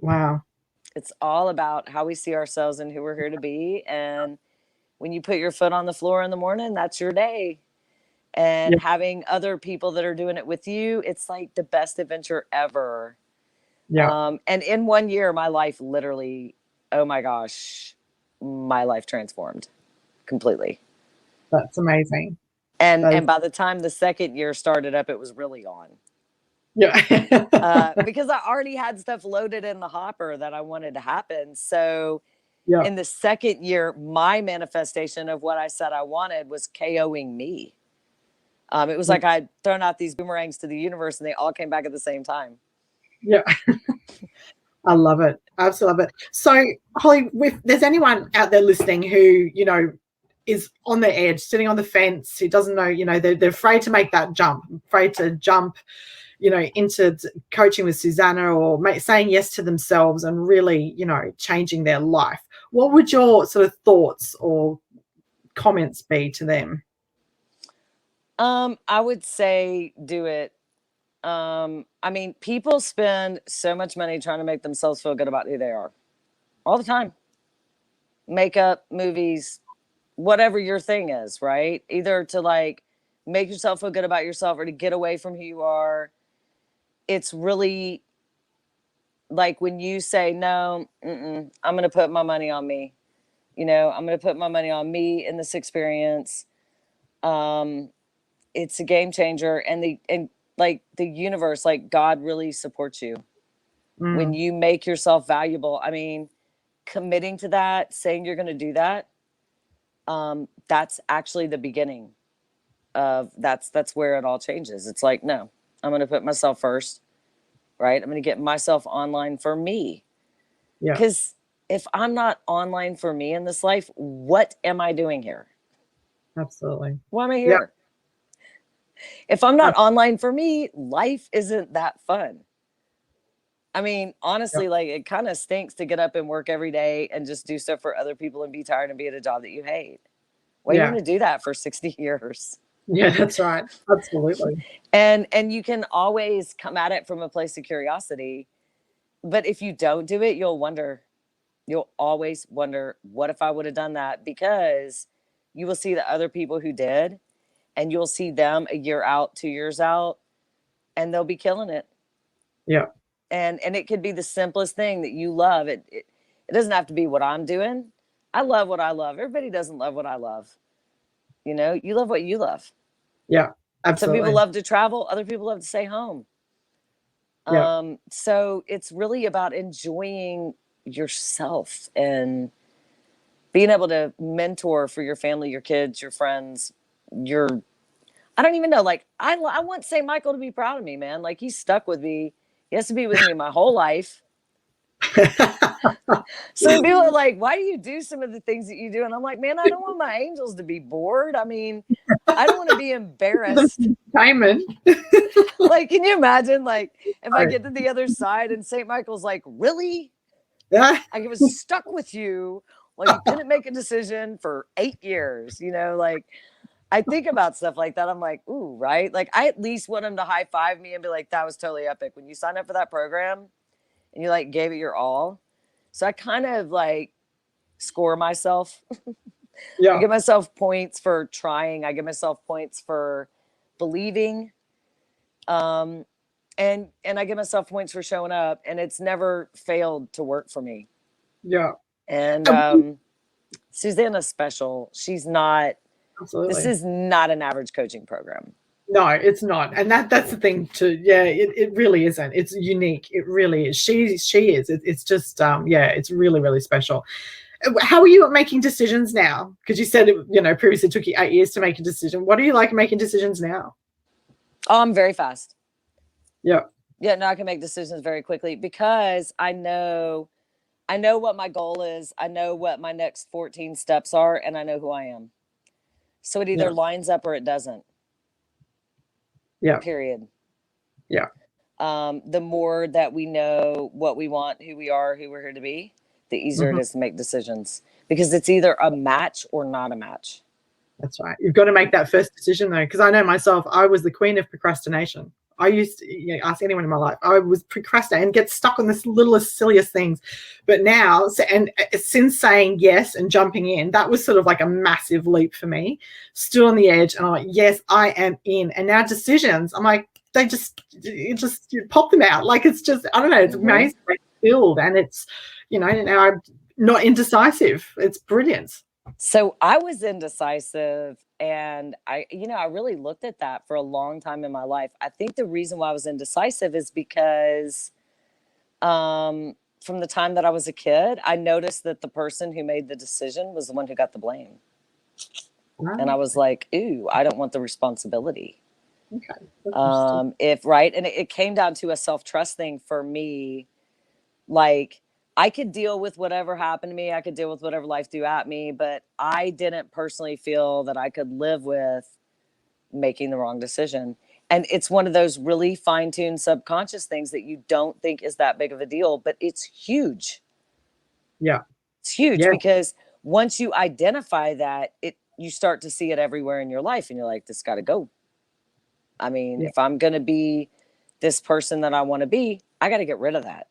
Wow. It's all about how we see ourselves and who we're here to be. And when you put your foot on the floor in the morning, that's your day. And having other people that are doing it with you, it's like the best adventure ever. Yeah. And in 1 year, my life literally, oh my gosh, my life transformed completely. That's amazing. And by the time the second year started up, it was really on. Yeah. Because I already had stuff loaded in the hopper that I wanted to happen. So in the second year, my manifestation of what I said I wanted was KOing me. It was like I'd thrown out these boomerangs to the universe and they all came back at the same time. Yeah. I love it. Absolutely love it. So, Holly, if there's anyone out there listening who, is on the edge, sitting on the fence, who doesn't know, they're afraid to make that jump, afraid to jump, into coaching with Susanna or saying yes to themselves and really, changing their life, what would your sort of thoughts or comments be to them? I would say do it. I mean, people spend so much money trying to make themselves feel good about who they are all the time. Makeup, movies, whatever your thing is, right? Either to like make yourself feel good about yourself or to get away from who you are. It's really like when you say, no, I'm going to put my money on me. I'm going to put my money on me in this experience. It's a game changer. And like the universe, like God really supports you when you make yourself valuable. I mean, committing to that, saying you're going to do that. That's actually the beginning of that's where it all changes. It's like, no, I'm going to put myself first, right? I'm going to get myself online for me. Yeah. Because if I'm not online for me in this life, what am I doing here? Absolutely. Why am I Yeah. here? If I'm not online for me, life isn't that fun. I mean, honestly, like it kind of stinks to get up and work every day and just do stuff for other people and be tired and be at a job that you hate. Why do you want to do that for 60 years? Yeah, that's right. Absolutely. And you can always come at it from a place of curiosity. But if you don't do it, you'll wonder. You'll always wonder, what if I would have done that? Because you will see the other people who did, and you'll see them a year out, 2 years out, and they'll be killing it. Yeah. And it could be the simplest thing that you love. It doesn't have to be what I'm doing. I love what I love. Everybody doesn't love what I love. You know, you love what you love. Yeah. Absolutely. Some people love to travel, other people love to stay home. Yeah. So it's really about enjoying yourself and being able to mentor for your family, your kids, your friends, your, I don't even know. Like, I want St. Michael to be proud of me, man. Like, he's stuck with me. He has to be with me my whole life. So people are like, why do you do some of the things that you do? And I'm like, man, I don't want my angels to be bored. I mean, I don't want to be embarrassed. Simon. Like, can you imagine, like, if I get to the other side and St. Michael's like, really? Yeah. I was stuck with you. Like, you couldn't make a decision for 8 years, you know, like, I think about stuff like that. I'm like, ooh, right? Like, I at least want him to high five me and be like, that was totally epic. When you signed up for that program and you like gave it your all. So I kind of like score myself. Yeah. I give myself points for trying. I give myself points for believing. And I give myself points for showing up, and it's never failed to work for me. Yeah. And Susanna's special. She's not, Absolutely. this is not an average coaching program. No, it's not. And that's the thing too. Yeah, it really isn't. It's unique. It really is. She is. It's just yeah, it's really, really special. How are you at making decisions now? Because you said it, previously took you 8 years to make a decision. What are you like making decisions now? Oh, I'm very fast. Yeah. Yeah, no, I can make decisions very quickly because I know what my goal is. I know what my next 14 steps are, and I know who I am. So it either lines up or it doesn't. Yeah. Period. Yeah. The more that we know what we want, who we are, who we're here to be, the easier it is to make decisions, because it's either a match or not a match. That's right. You've got to make that first decision though, because I know myself, I was the queen of procrastination. I used to ask anyone in my life. I was procrastinating and get stuck on the littlest, silliest things. But now, and since saying yes and jumping in, that was sort of like a massive leap for me. Stood on the edge and I'm like, yes, I am in. And now decisions, I'm like, you pop them out. Like, it's just, I don't know, it's amazing. They build, and it's, now I'm not indecisive. It's brilliant. So I was indecisive, and I really looked at that for a long time in my life. I think the reason why I was indecisive is because from the time that I was a kid, I noticed that the person who made the decision was the one who got the blame. Wow. And I was like, ooh, I don't want the responsibility. Okay. And it came down to a self-trust thing for me. Like, I could deal with whatever happened to me. I could deal with whatever life threw at me, but I didn't personally feel that I could live with making the wrong decision. And it's one of those really fine-tuned subconscious things that you don't think is that big of a deal, but it's huge. Yeah. It's huge because once you identify that, you start to see it everywhere in your life, and you're like, this got to go. I mean, if I'm going to be this person that I want to be, I got to get rid of that.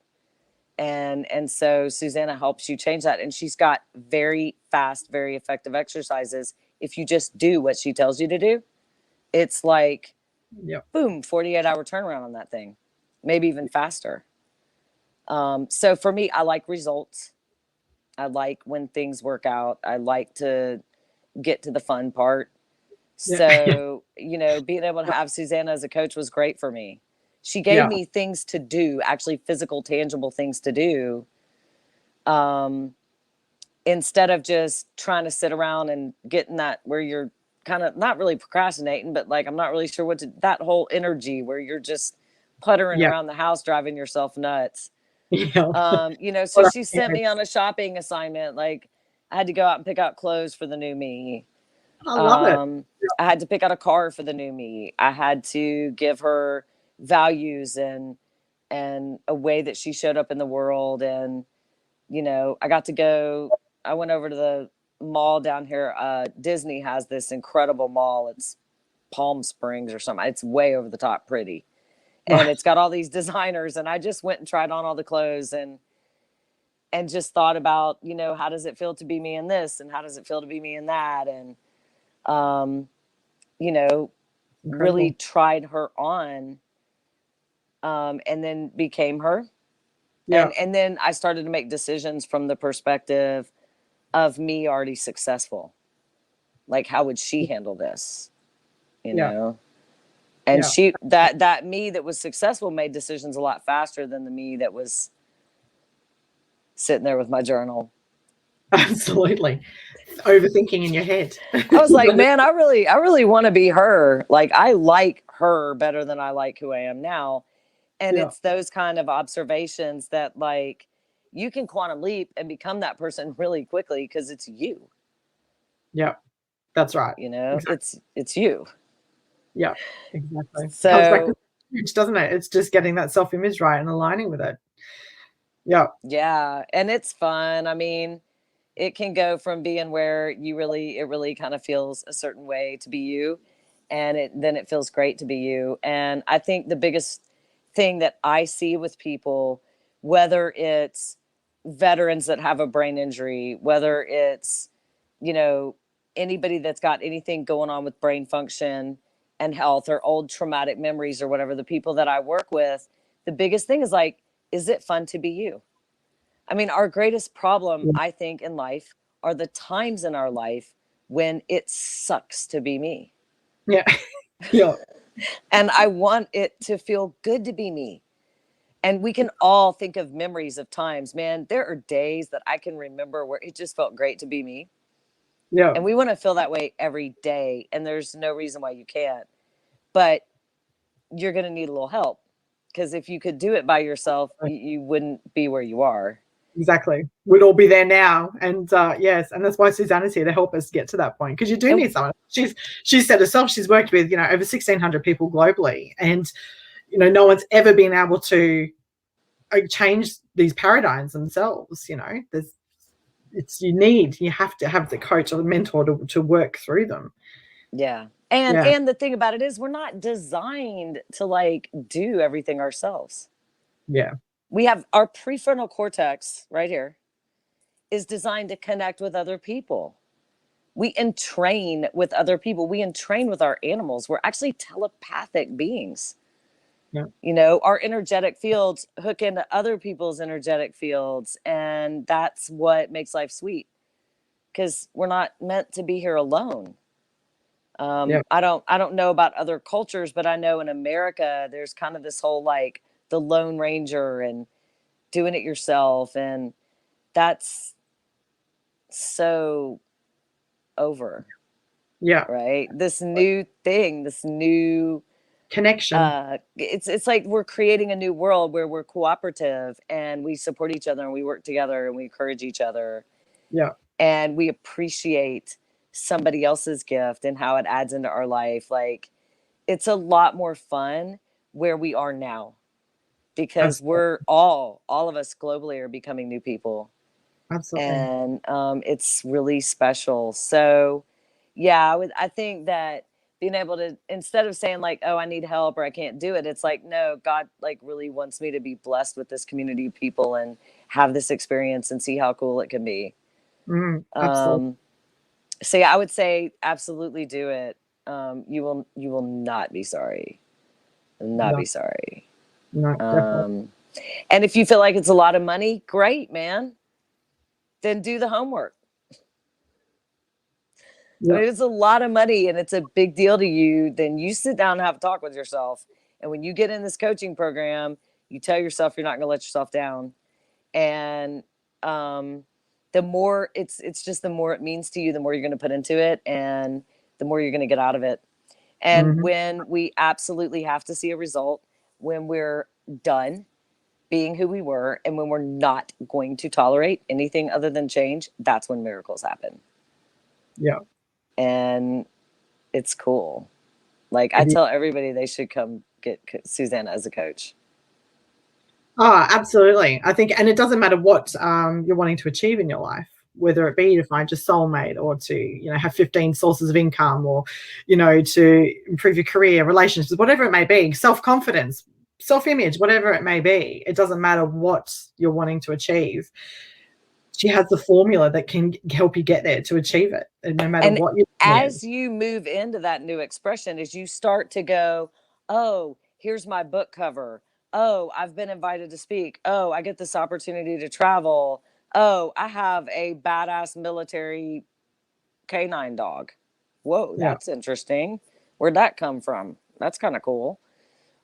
And so Susanna helps you change that. And she's got very fast, very effective exercises. If you just do what she tells you to do, it's like, boom, 48-hour turnaround on that thing, maybe even faster. So for me, I like results. I like when things work out. I like to get to the fun part. So, being able to have Susanna as a coach was great for me. She gave me things to do, actually physical, tangible things to do, instead of just trying to sit around and getting that where you're kind of not really procrastinating, but like I'm not really sure what to, that whole energy where you're just puttering Yeah. around the house driving yourself nuts. Yeah. You know, so Well, she yeah, sent me on a shopping assignment. Like I had to go out and pick out clothes for the new me. I love it. I had to pick out a car for the new me. I had to give her values and a way that she showed up in the world. And, you know, I went over to the mall down here. Disney has this incredible mall. It's Palm Springs or something. It's way over the top pretty. And Right. it's got all these designers. And I just went and tried on all the clothes and just thought about, you know, how does it feel to be me in this? And how does it feel to be me in that? And, you know, really Incredible. tried her on, and then became her. Yeah. And then I started to make decisions from the perspective of me already successful. Like, how would she handle this? You Yeah. know? And Yeah. she that me that was successful made decisions a lot faster than the me that was sitting there with my journal. Absolutely. Overthinking in your head. I was like, man, I really want to be her. Like I like her better than I like who I am now. And Yeah. it's those kind of observations that like you can quantum leap and become that person really quickly because it's you. Yeah. That's right. You know, Exactly. it's you. Yeah. Exactly. Comes back to So image, doesn't it? It's just getting that self-image right and aligning with it. Yeah. yeah, and it's fun. I mean, it can go from being where it really kind of feels a certain way to be you, and then it feels great to be you. And I think the biggest thing that I see with people, whether it's veterans that have a brain injury, whether it's, you know, anybody that's got anything going on with brain function and health or old traumatic memories or whatever, the people that I work with, the biggest thing is like, is it fun to be you? I mean, our greatest problem, Yeah. I think, in life are the times in our life when it sucks to be me. Yeah. Yeah. And I want it to feel good to be me. And we can all think of memories of times, man. There are days that I can remember where it just felt great to be me. Yeah. And we want to feel that way every day. And there's no reason why you can't. But you're going to need a little help. Because if you could do it by yourself, you wouldn't be where you are. Exactly. We'd all be there now. And yes, and that's why Susanna's here to help us get to that point. Because you do need someone. She's said herself, she's worked with, over 1,600 people globally. And, no one's ever been able to change these paradigms themselves. You have to have the coach or the mentor to work through them. Yeah. Yeah. And the thing about it is we're not designed to like do everything ourselves. Yeah. We have our prefrontal cortex right here is designed to connect with other people. We entrain with other people. We entrain with our animals. We're actually telepathic beings. Yeah. Our energetic fields hook into other people's energetic fields. And that's what makes life sweet because we're not meant to be here alone. Yeah. I don't know about other cultures, but I know in America, there's kind of this whole like the Lone Ranger and doing it yourself. And that's so over. Yeah. Right. This new thing, this new Connection. It's like we're creating a new world where we're cooperative and we support each other and we work together and we encourage each other. Yeah. And we appreciate somebody else's gift and how it adds into our life. Like it's a lot more fun where we are now because Absolutely. we're all of us globally are becoming new people. Absolutely. And it's really special. So yeah, I think that being able to, instead of saying like, oh, I need help or I can't do it, it's like, no, God like really wants me to be blessed with this community of people and have this experience and see how cool it can be. Absolutely. So yeah, I would say absolutely do it. You will not be sorry. Not No. be sorry. No, definitely. And if you feel like it's a lot of money, great, man. Then do the homework. Yeah. I mean, it's a lot of money and it's a big deal to you. Then you sit down and have a talk with yourself. And when you get in this coaching program, you tell yourself you're not going to let yourself down. And the more it's just the more it means to you, the more you're going to put into it. And the more you're going to get out of it. And when we absolutely have to see a result, when we're done being who we were, and when we're not going to tolerate anything other than change, that's when miracles happen. Yeah. And it's cool. Like, I tell everybody they should come get Susanna as a coach. Oh, absolutely. I think, and it doesn't matter what you're wanting to achieve in your life, whether it be to find your soulmate or to, you know, have 15 sources of income, or, you know, to improve your career, relationships, whatever it may be, self-confidence, self-image, whatever it may be. It doesn't matter what you're wanting to achieve. She has the formula that can help you get there to achieve it, and no matter what you're doing. As you move into that new expression, as you start to go, oh, here's my book cover. Oh, I've been invited to speak. Oh, I get this opportunity to travel. Oh, I have a badass military canine dog. Whoa, that's interesting. Where'd that come from? That's kind of cool.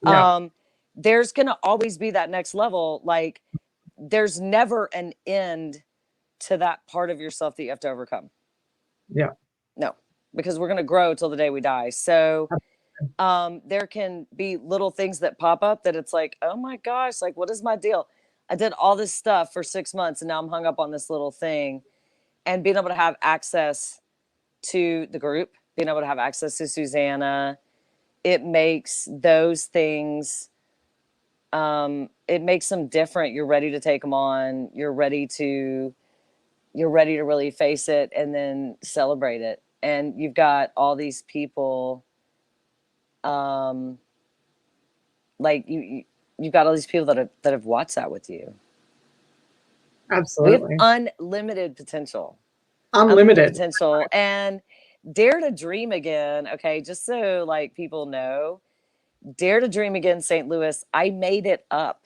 Yeah. There's going to always be that next level. Like, there's never an end to that part of yourself that you have to overcome. Yeah. No, because we're going to grow till the day we die. So there can be little things that pop up that it's like, oh my gosh, like, what is my deal? I did all this stuff for 6 months and now I'm hung up on this little thing. And being able to have access to the group, being able to have access to Susanna, it makes those things, it makes them different. You're ready to take them on. You're ready to really face it and then celebrate it. And you've got all these people, like you've got all these people that have watched that with you. Absolutely. We have unlimited potential. Unlimited potential. And dare to dream again. Okay, just so like people know, dare to dream again, St. Louis. I made it up.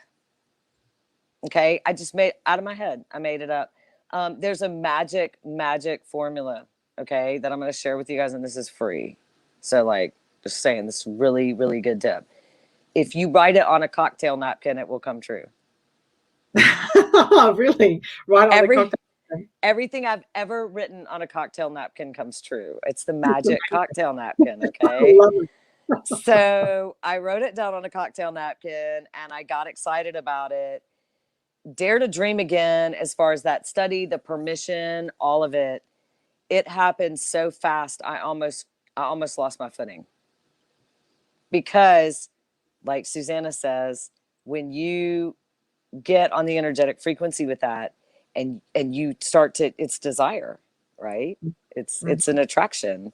Okay, I just made out of my head. I made it up. There's a magic formula, okay, that I'm going to share with you guys, and this is free. So, like, just saying, this really, really good tip. If you write it on a cocktail napkin, it will come true. Really? Right on the cocktail napkin. Everything I've ever written on a cocktail napkin comes true. It's the magic cocktail napkin, okay? I love it. So I wrote it down on a cocktail napkin, and I got excited about it. Dare to dream again, as far as that study, the permission, all of it. It happened so fast. I almost lost my footing, because like Susanna says, when you get on the energetic frequency with that, and you start to, it's desire, right? It's an attraction.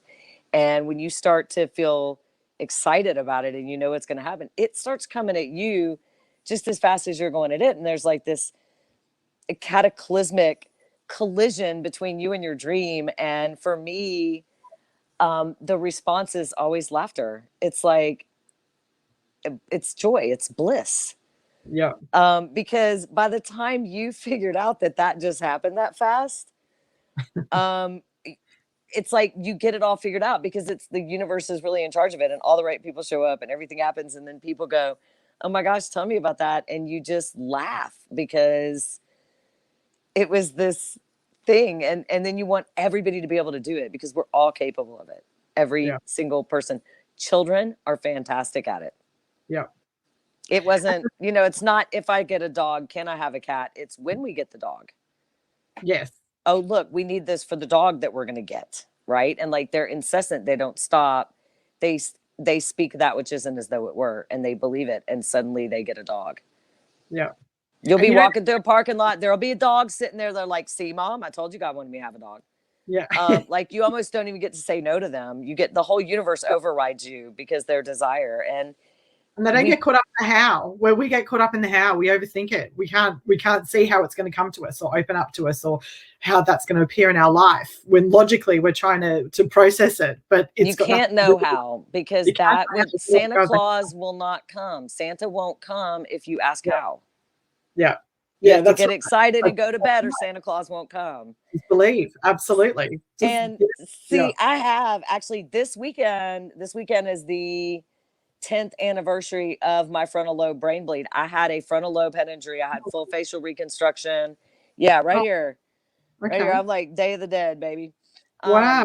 And when you start to feel excited about it and you know it's going to happen, it starts coming at you just as fast as you're going at it. And there's like this cataclysmic collision between you and your dream. And for me, the response is always laughter. It's like, it's joy, it's bliss. Yeah. Because by the time you figured out that just happened that fast, it's like you get it all figured out, because it's the universe is really in charge of it, and all the right people show up and everything happens. And then people go, oh my gosh, tell me about that. And you just laugh because it was this thing. And then you want everybody to be able to do it, because we're all capable of it. Every single person. Children are fantastic at it. Yeah. It wasn't, you know, it's not if I get a dog, can I have a cat? It's when we get the dog. Yes. Oh, look, we need this for the dog that we're going to get, right? And like, they're incessant. They don't stop. They speak that which isn't as though it were, and they believe it. And suddenly they get a dog. Yeah. You'll be walking through a parking lot. There'll be a dog sitting there. They're like, see, Mom, I told you God wanted me to have a dog. Yeah. Like, you almost don't even get to say no to them. You get, the whole universe overrides you because their desire. And they don't get caught up in the how. Where we get caught up in the how, we overthink it. We can't see how it's going to come to us or open up to us, or how that's going to appear in our life, when logically we're trying to process it. But you can't know how, because that Santa Claus will not come. Santa won't come if you ask how. Yeah. You have to get excited and go to bed, or Santa Claus won't come. Just believe. Absolutely. And see, I have actually this weekend is the 10th anniversary of my frontal lobe brain bleed. I had a frontal lobe head injury. I had full facial reconstruction. Yeah, right here. Okay. Right here. I'm like Day of the Dead, baby. Wow.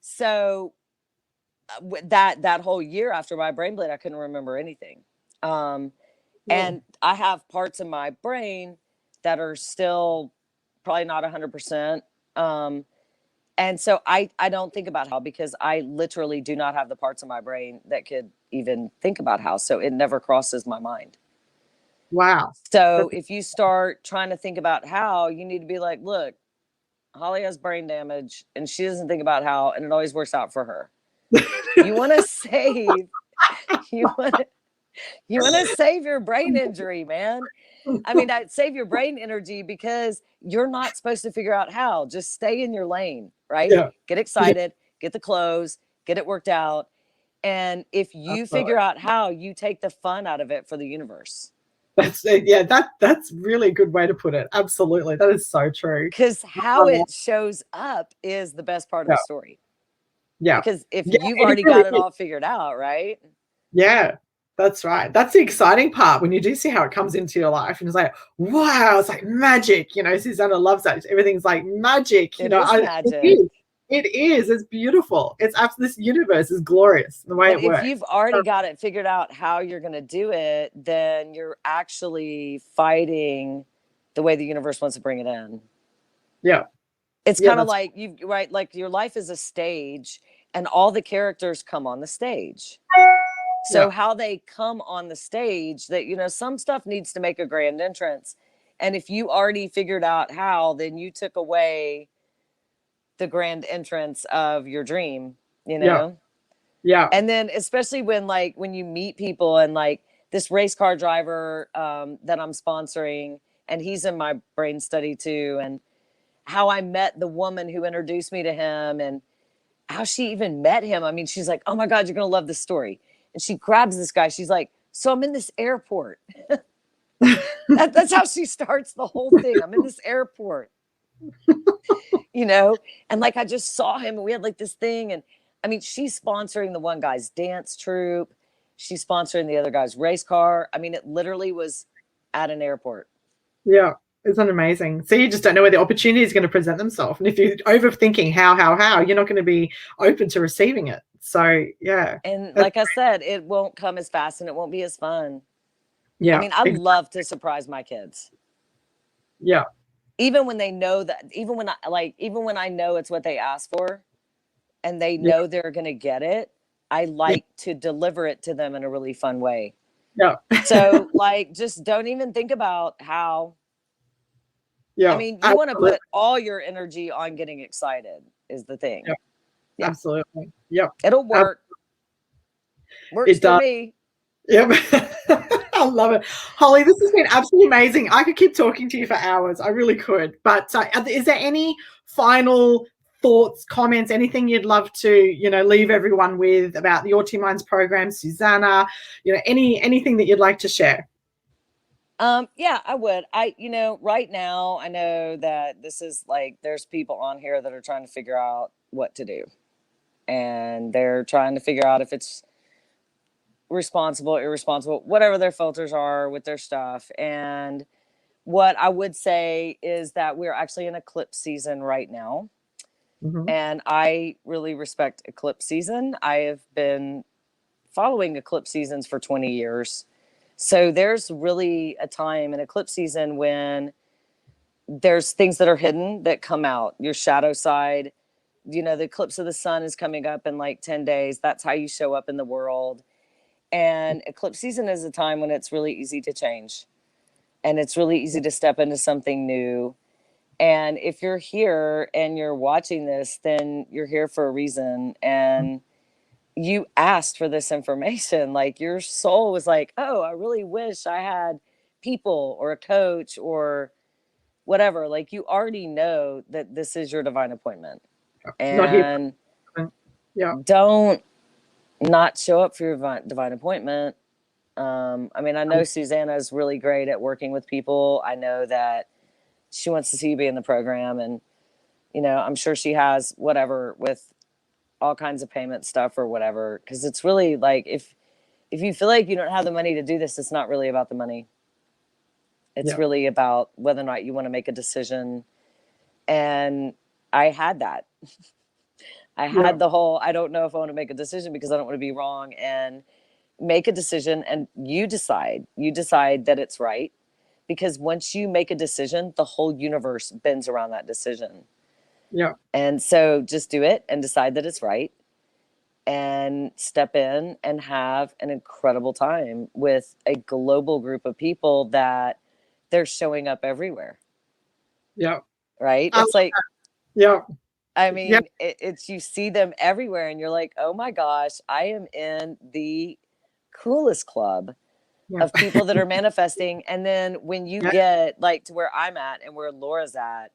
So that whole year after my brain bleed, I couldn't remember anything. And I have parts of my brain that are still probably not 100%. And so I don't think about how, because I literally do not have the parts of my brain that could even think about how. So it never crosses my mind. Wow. So if you start trying to think about how, you need to be like, look, Holly has brain damage and she doesn't think about how, and it always works out for her. You want to save, you want to save your brain injury, man. I mean, I'd save your brain energy, because you're not supposed to figure out how. Just stay in your lane, right? Yeah. Get excited, get the clothes, get it worked out. And if you figure out how, you take the fun out of it for the universe. That's really a good way to put it. Absolutely. That is so true. Because how it shows up is the best part of the story. Yeah. Because if you've already got it all figured out, right? Yeah. That's right. That's the exciting part, when you do see how it comes into your life, and it's like, wow, it's like magic. Susanna loves that. Everything's like magic. It is magic. It is. It's beautiful. It's this universe is glorious the way it works. If you've already got it figured out how you're going to do it, then you're actually fighting the way the universe wants to bring it in. Yeah. It's kind of like like your life is a stage, and all the characters come on the stage. So how they come on the stage, that, some stuff needs to make a grand entrance. And if you already figured out how, then you took away the grand entrance of your dream, Yeah. And then especially when you meet people, and like this race car driver that I'm sponsoring, and he's in my brain study too, and how I met the woman who introduced me to him, and how she even met him. I mean, she's like, oh my God, you're going to love this story. And she grabs this guy. She's like, so I'm in this airport. That's how she starts the whole thing. I'm in this airport, and like, I just saw him, and we had like this thing. And I mean, she's sponsoring the one guy's dance troupe. She's sponsoring the other guy's race car. I mean, it literally was at an airport. Yeah. Isn't amazing? So you just don't know where the opportunity is going to present themselves. And if you're overthinking how, you're not going to be open to receiving it. So, yeah. And like I said, it won't come as fast, and it won't be as fun. Yeah. I mean, I love to surprise my kids. Yeah. Even when they know that, even when I know it's what they asked for, and they know they're going to get it, I like to deliver it to them in a really fun way. Yeah. So like, just don't even think about how. Yeah. I mean, you want to put all your energy on getting excited is the thing. Yeah. Absolutely. Yep. It'll work. Works for me. Yep. I love it. Holly, this has been absolutely amazing. I could keep talking to you for hours. I really could. But is there any final thoughts, comments, anything you'd love to, leave everyone with about the Your Two Minds program, Susanna, anything that you'd like to share? Yeah, I would. Right now, I know that this is like, there's people on here that are trying to figure out what to do. And they're trying to figure out if it's responsible, irresponsible, whatever their filters are with their stuff. And what I would say is that we're actually in eclipse season right now. Mm-hmm. And I really respect eclipse season. I have been following eclipse seasons for 20 years. So there's really a time in eclipse season when there's things that are hidden that come out. Your shadow side, the eclipse of the sun is coming up in like 10 days. That's how you show up in the world. And eclipse season is a time when it's really easy to change. And it's really easy to step into something new. And if you're here and you're watching this, then you're here for a reason. And you asked for this information. Like, your soul was like, oh, I really wish I had people or a coach or whatever. Like, you already know that this is your divine appointment. And don't not show up for your divine appointment. I mean, I know Susanna is really great at working with people. I know that she wants to see you be in the program, and I'm sure she has whatever with all kinds of payment stuff or whatever, because it's really like, if you feel like you don't have the money to do this, it's not really about the money. It's really about whether or not you want to make a decision. And I had that. I had the whole, I don't know if I want to make a decision because I don't want to be wrong, and make a decision, and you decide that it's right. Because once you make a decision, the whole universe bends around that decision. Yeah. And so just do it and decide that it's right, and step in and have an incredible time with a global group of people that they're showing up everywhere. Yeah. Right. It's like, yeah. I mean, it's, you see them everywhere and you're like, oh my gosh, I am in the coolest club of people that are manifesting. And then when you get like to where I'm at and where Laura's at,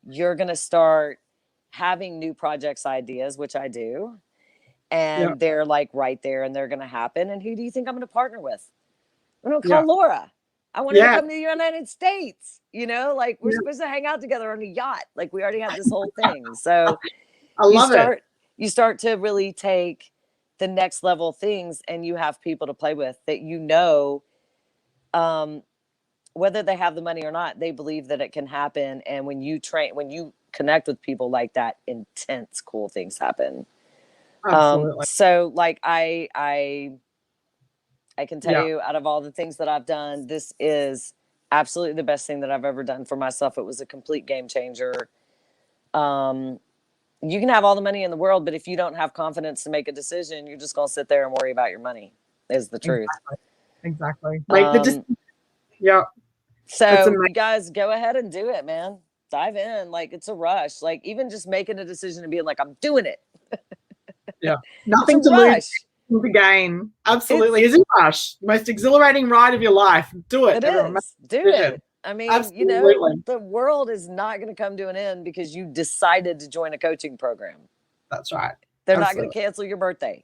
you're going to start having new projects ideas, which I do. And they're like right there and they're going to happen. And who do you think I'm going to partner with? I'm going to call Laura. I want her to come to the United States. You know, like we're supposed to hang out together on a yacht. Like we already have this whole thing. So I love it. You start to really take the next level things, and you have people to play with that, you know, whether they have the money or not, they believe that it can happen. And when you connect with people like that, intense, cool things happen. Absolutely. So like I can tell you, out of all the things that I've done, this is absolutely the best thing that I've ever done for myself. It was a complete game changer. You can have all the money in the world, but if you don't have confidence to make a decision, you're just going to sit there and worry about your money, is the truth. Exactly. So you guys go ahead and do it, man. Dive in. Like, it's a rush. Like, even just making a decision and being like, I'm doing it. Nothing to lose. The game. Absolutely. It's a rush. Most exhilarating ride of your life. Do it. Do it. I mean, you know, the world is not going to come to an end because you decided to join a coaching program. That's right. They're not going to cancel your birthday.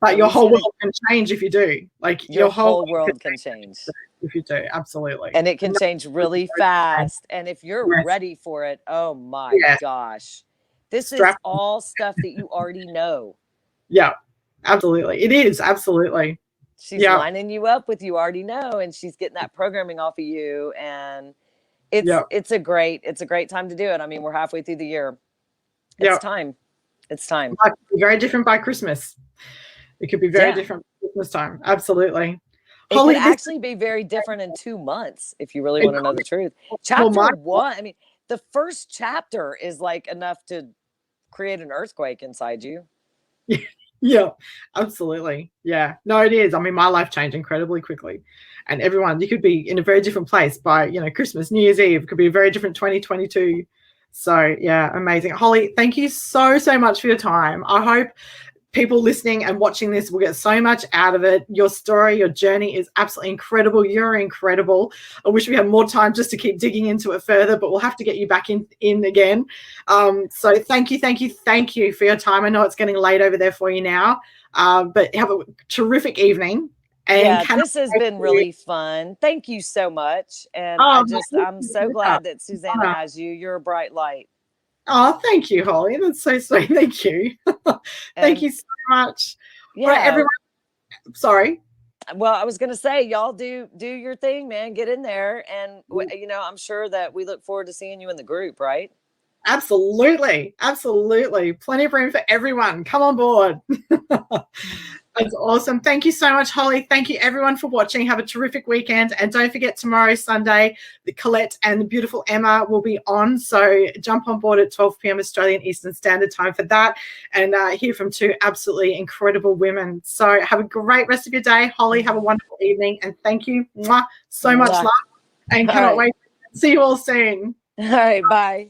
But your whole world can change if you do. Like your whole world can change if you do. Absolutely. And it can change really fast. And if you're ready for it, oh my gosh. This is all stuff that you already know. Yeah. Absolutely. It is. Absolutely. She's lining you up with you already know, and she's getting that programming off of you. And it's a great time to do it. I mean, we're halfway through the year. It's time. It's time. It could be very different by Christmas. It could be very different by Christmas time. Absolutely. It could actually be very different in 2 months if you really want to know the truth. Chapter 1, I mean, the first chapter is like enough to create an earthquake inside you. Yeah, absolutely. Yeah, no, it is. I mean, my life changed incredibly quickly, and everyone, you could be in a very different place by, you know, Christmas, New Year's Eve. It could be a very different 2022. So yeah, amazing. Holly, thank you so much for your time. I hope people listening and watching this will get so much out of it. Your story, your journey is absolutely incredible. You're incredible. I wish we had more time just to keep digging into it further, but we'll have to get you back in again. So thank you for your time. I know it's getting late over there for you now, but have a terrific evening. And this has been really fun. Thank you so much. And I'm so glad that Susanna has you. You're a bright light. Oh, thank you, Holly. That's so sweet. Thank you. Thank you so much. Yeah. Right, everyone. Sorry. Well, I was going to say, y'all do your thing, man. Get in there. And, you know, I'm sure that we look forward to seeing you in the group, right? Absolutely. Absolutely. Plenty of room for everyone. Come on board. That's awesome. Thank you so much, Holly. Thank you, everyone, for watching. Have a terrific weekend. And don't forget, tomorrow, Sunday, the Colette and the beautiful Emma will be on. So jump on board at 12 p.m. Australian Eastern Standard Time for that, and hear from 2 absolutely incredible women. So have a great rest of your day. Holly, have a wonderful evening. And thank you so much love. And cannot wait to see you all soon. All right. Bye.